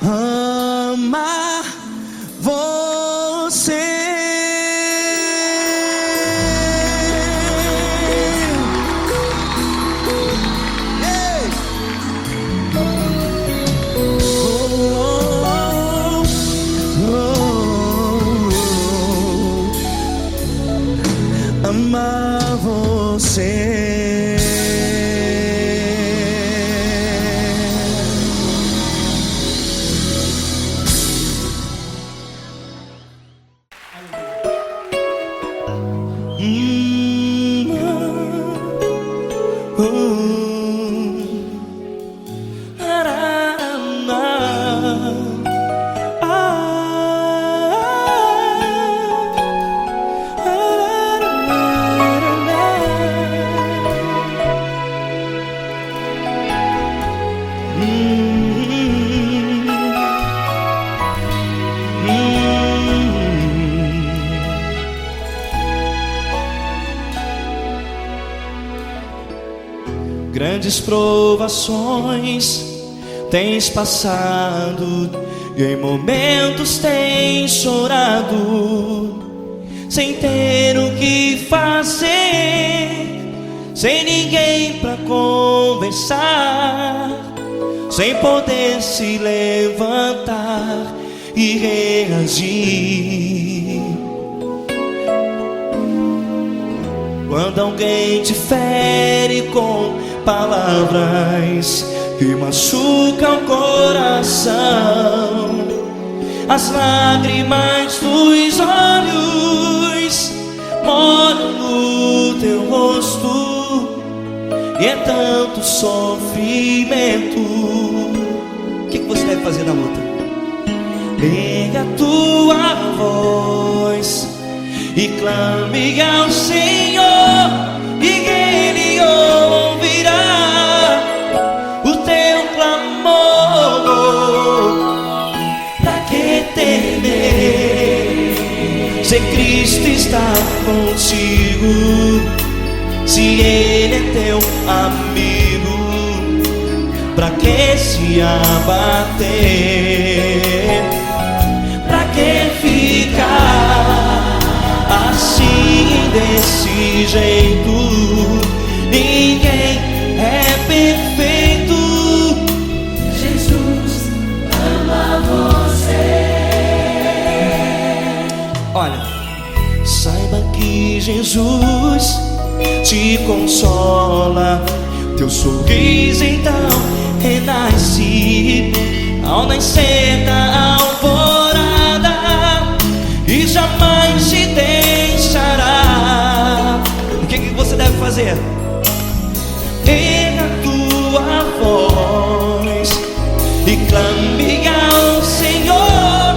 Ama você. Ei. Ama você. Grandes provações tens passado, e em momentos tens chorado, sem ter o que fazer, sem ninguém pra conversar, sem poder se levantar e reagir. Quando alguém te fere com palavras que machucam o coração, as lágrimas dos olhos molham no teu rosto, e é tanto sofrimento. O que você deve fazer na luta? Erga a tua voz e clame ao Senhor, e Ele ouvirá o teu clamor. Pra que temer, se Cristo está contigo, se Ele é teu amigo? Pra que se abater? Pra que ficar assim desse jeito? Ninguém é perfeito. Jesus ama você. Olha, saiba que Jesus te consola, teu sorriso então renasce ao nascer da alvorada, e jamais te deixará. O que você deve fazer? Erga a tua voz e clame ao Senhor,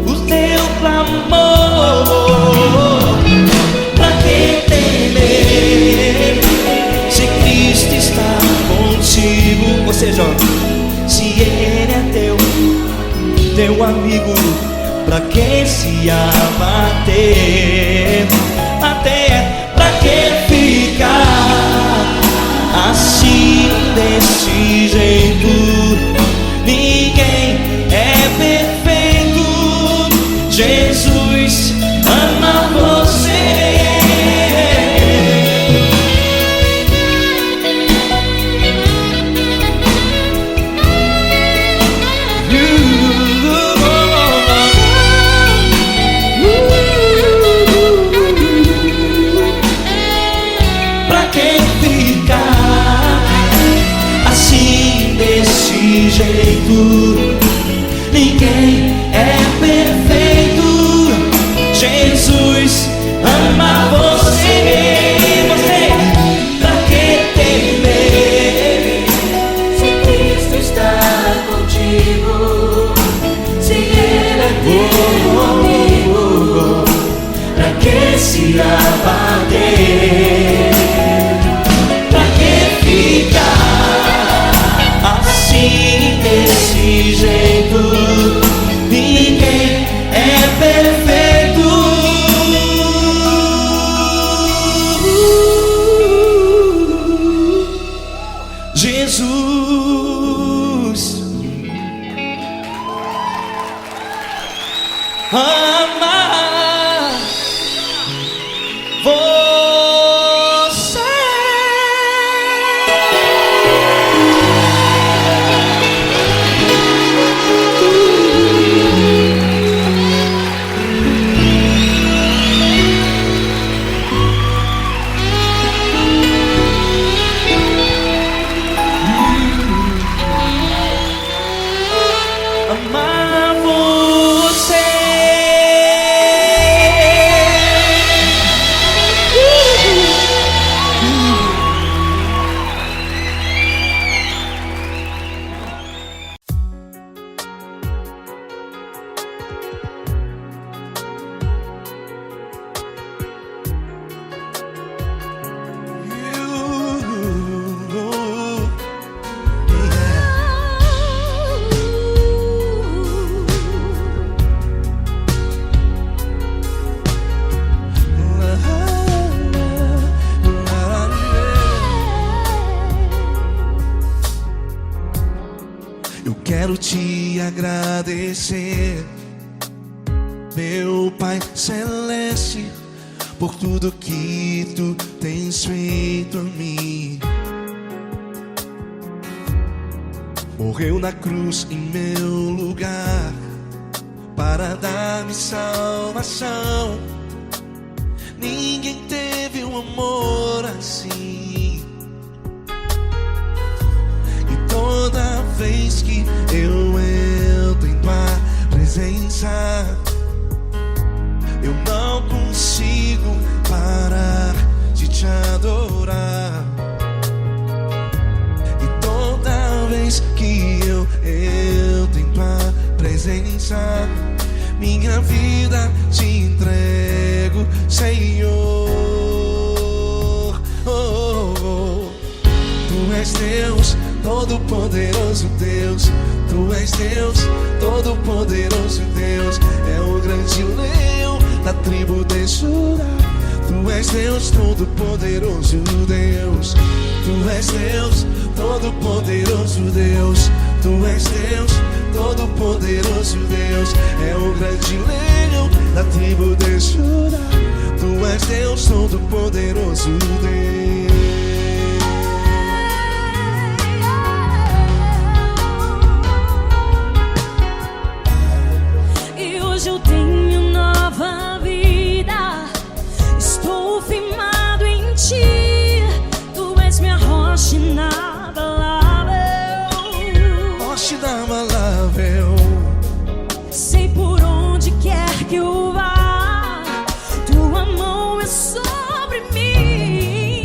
o teu clamor. Pra que temer, se Cristo está contigo? Ou seja, se Ele é teu meu amigo, pra que se abater? Até pra que ficar assim desse jeito? Ninguém é perfeito. Jesus ama você. Pra que ficar assim desse jeito? Ninguém é perfeito. Jesus ama você. Você, pra que temer? Se Cristo está contigo, se Ele é teu amigo, pra que se abater? Pra que ficar assim desse jeito? Ninguém é perfeito. Jesus ama você. Amar você. Eu quero te agradecer, meu Pai Celeste, por tudo que tu tens feito a mim. Morreu na cruz em meu lugar para dar-me salvação. Ninguém teve um amor assim. E toda vez que eu entro em tua presença, eu não consigo parar de te adorar. E toda vez que eu entro em tua presença, minha vida te entrego, Senhor. Tu és Deus, Todo-Poderoso Deus. Tu és Deus, Todo-Poderoso Deus. É o grande leão da tribo de Judá. Tu és Deus, Todo-Poderoso Deus. Tu és Deus, Todo-Poderoso Deus. Tu és Deus, Todo-Poderoso Deus. É o grande leão da tribo de Judá. Tu és Deus, Todo-Poderoso Deus. e hoje eu tenho nova vida. Estou firmado em ti. Tu és minha rocha inabalável. Rocha inabalável. Sei por onde quer que eu vá, tua mão é sobre mim.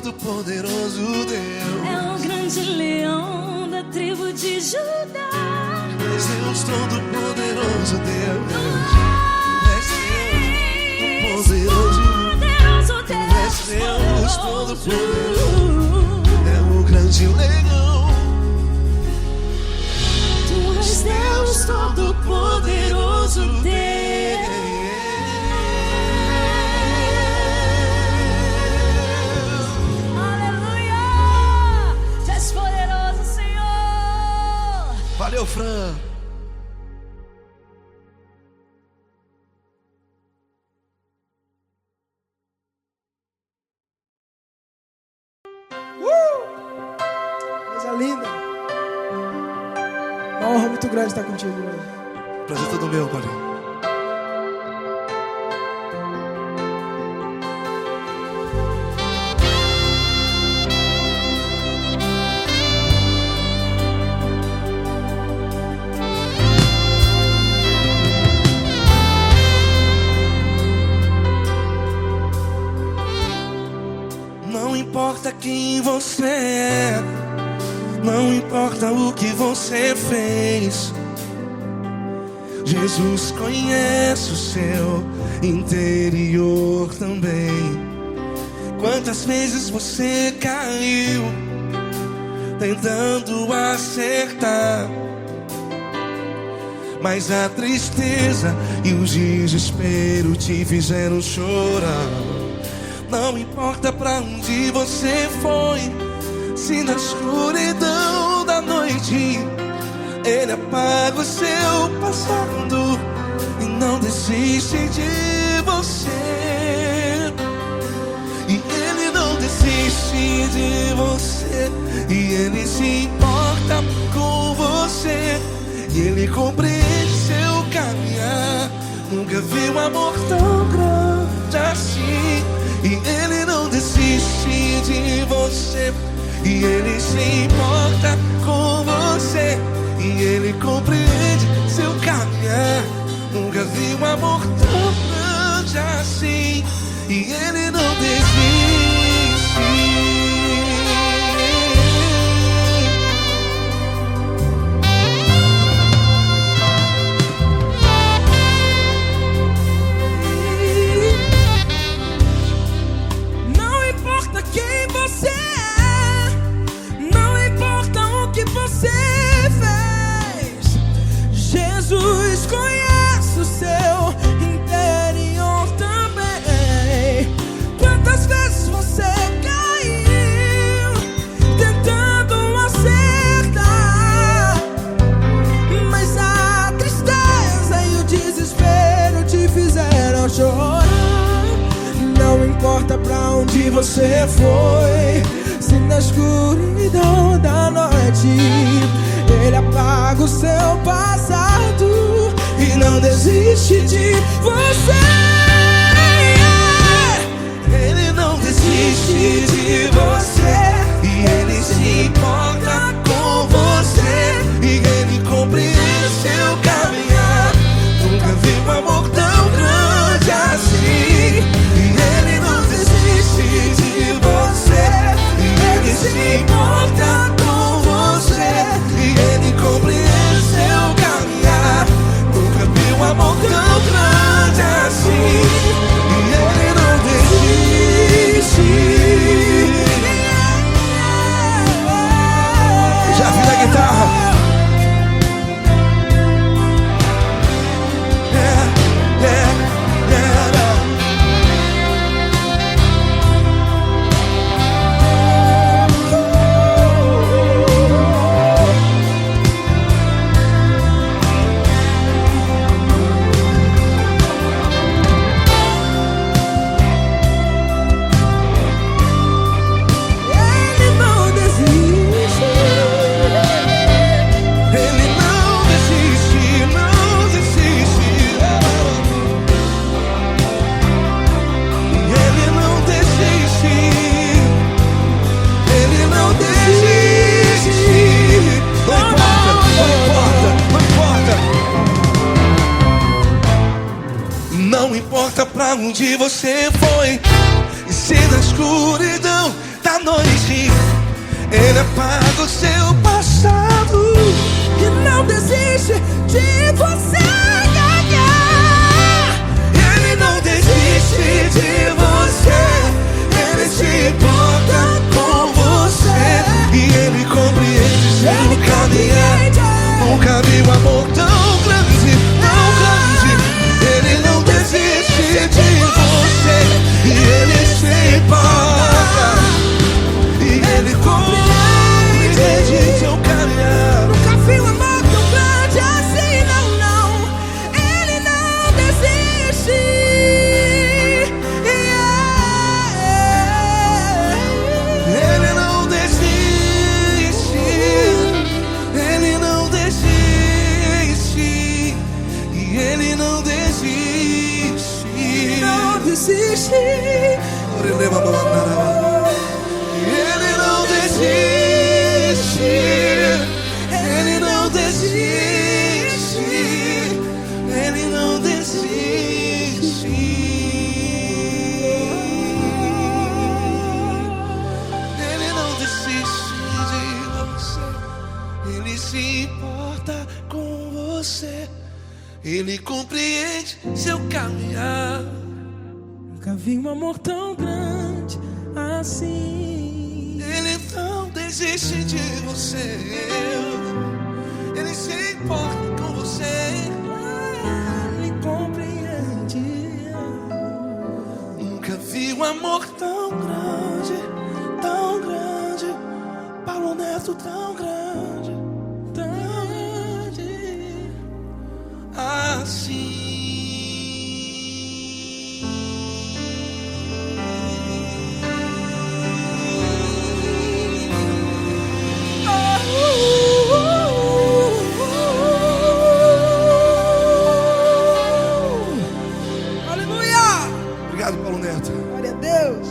todo-poderoso Deus. É o grande leão da tribo de Judá. És Deus todo-poderoso Deus. És Deus poderoso. És Deus todo-poderoso. É o grande leão. Tu és Deus todo-poderoso Deus. Aleluia! Tu és poderoso, Senhor. Valeu, Fran. Coisa linda. Uma honra muito grande estar contigo hoje. Prazer todo meu, Paulinho. Não importa quem você é, não importa o que você fez, Jesus conhece o seu interior também. Quantas vezes você caiu tentando acertar, mas a tristeza e o desespero te fizeram chorar. Não importa pra onde você foi, se na escuridão da noite Ele apaga o seu passado e não desiste de você. E Ele não desiste de você, e Ele se importa com você, e Ele compreende seu caminhar. Nunca vi um amor tão grande assim. E Ele não desiste de você, e Ele se importa com você, e Ele compreende seu caminhar. Nunca vi um amor tão grande assim. E Ele não desiste. Quem você é, não importa o que você fez, Jesus conhece o seu interior também. Quantas vezes você caiu tentando acertar, mas a tristeza e o desespero te fizeram chorar. Não importa pra onde você foi, se na escuridão da noite Ele apaga o seu passado e não desiste de você. Ele não desiste de você, e Ele se importa com você, e Ele compreende seu caminhar. Nunca vi um amor tão grande assim. Ele não desiste de você, e Ele se importa com você, e Ele compreende seu caminhar. Nunca vi um amor tão grande assim. E Ele não desiste. Já vi na guitarra. Não importa pra onde você foi, e se na escuridão da Ele apaga o seu passado E não desiste de você. Ele não desiste de você. Ele se importa com você. E ele compreende seu caminhar. Nunca vi um amor tão grande, tão grande. Ele não desiste de você. E ele se importa. E ele compreende seu caminhar. Nunca vi um amor tão grande assim, não, não. Ele não desiste. Ele não desiste. Ele não desiste. E ele não desiste. Não desiste. Ele não desiste. Ele não desiste. Ele não desiste. Ele não desiste de você. Ele se importa com você. Ele compreende seu caminhar. Nunca vi um amor tão grande assim. Ele não desiste de você. Ele se importa com você. Ele compreende. Nunca vi um amor tão grande, tão grande. Paulo Neto tão grande, tão grande assim. Aleluia! Obrigado, Paulo Neto. Glória a Deus.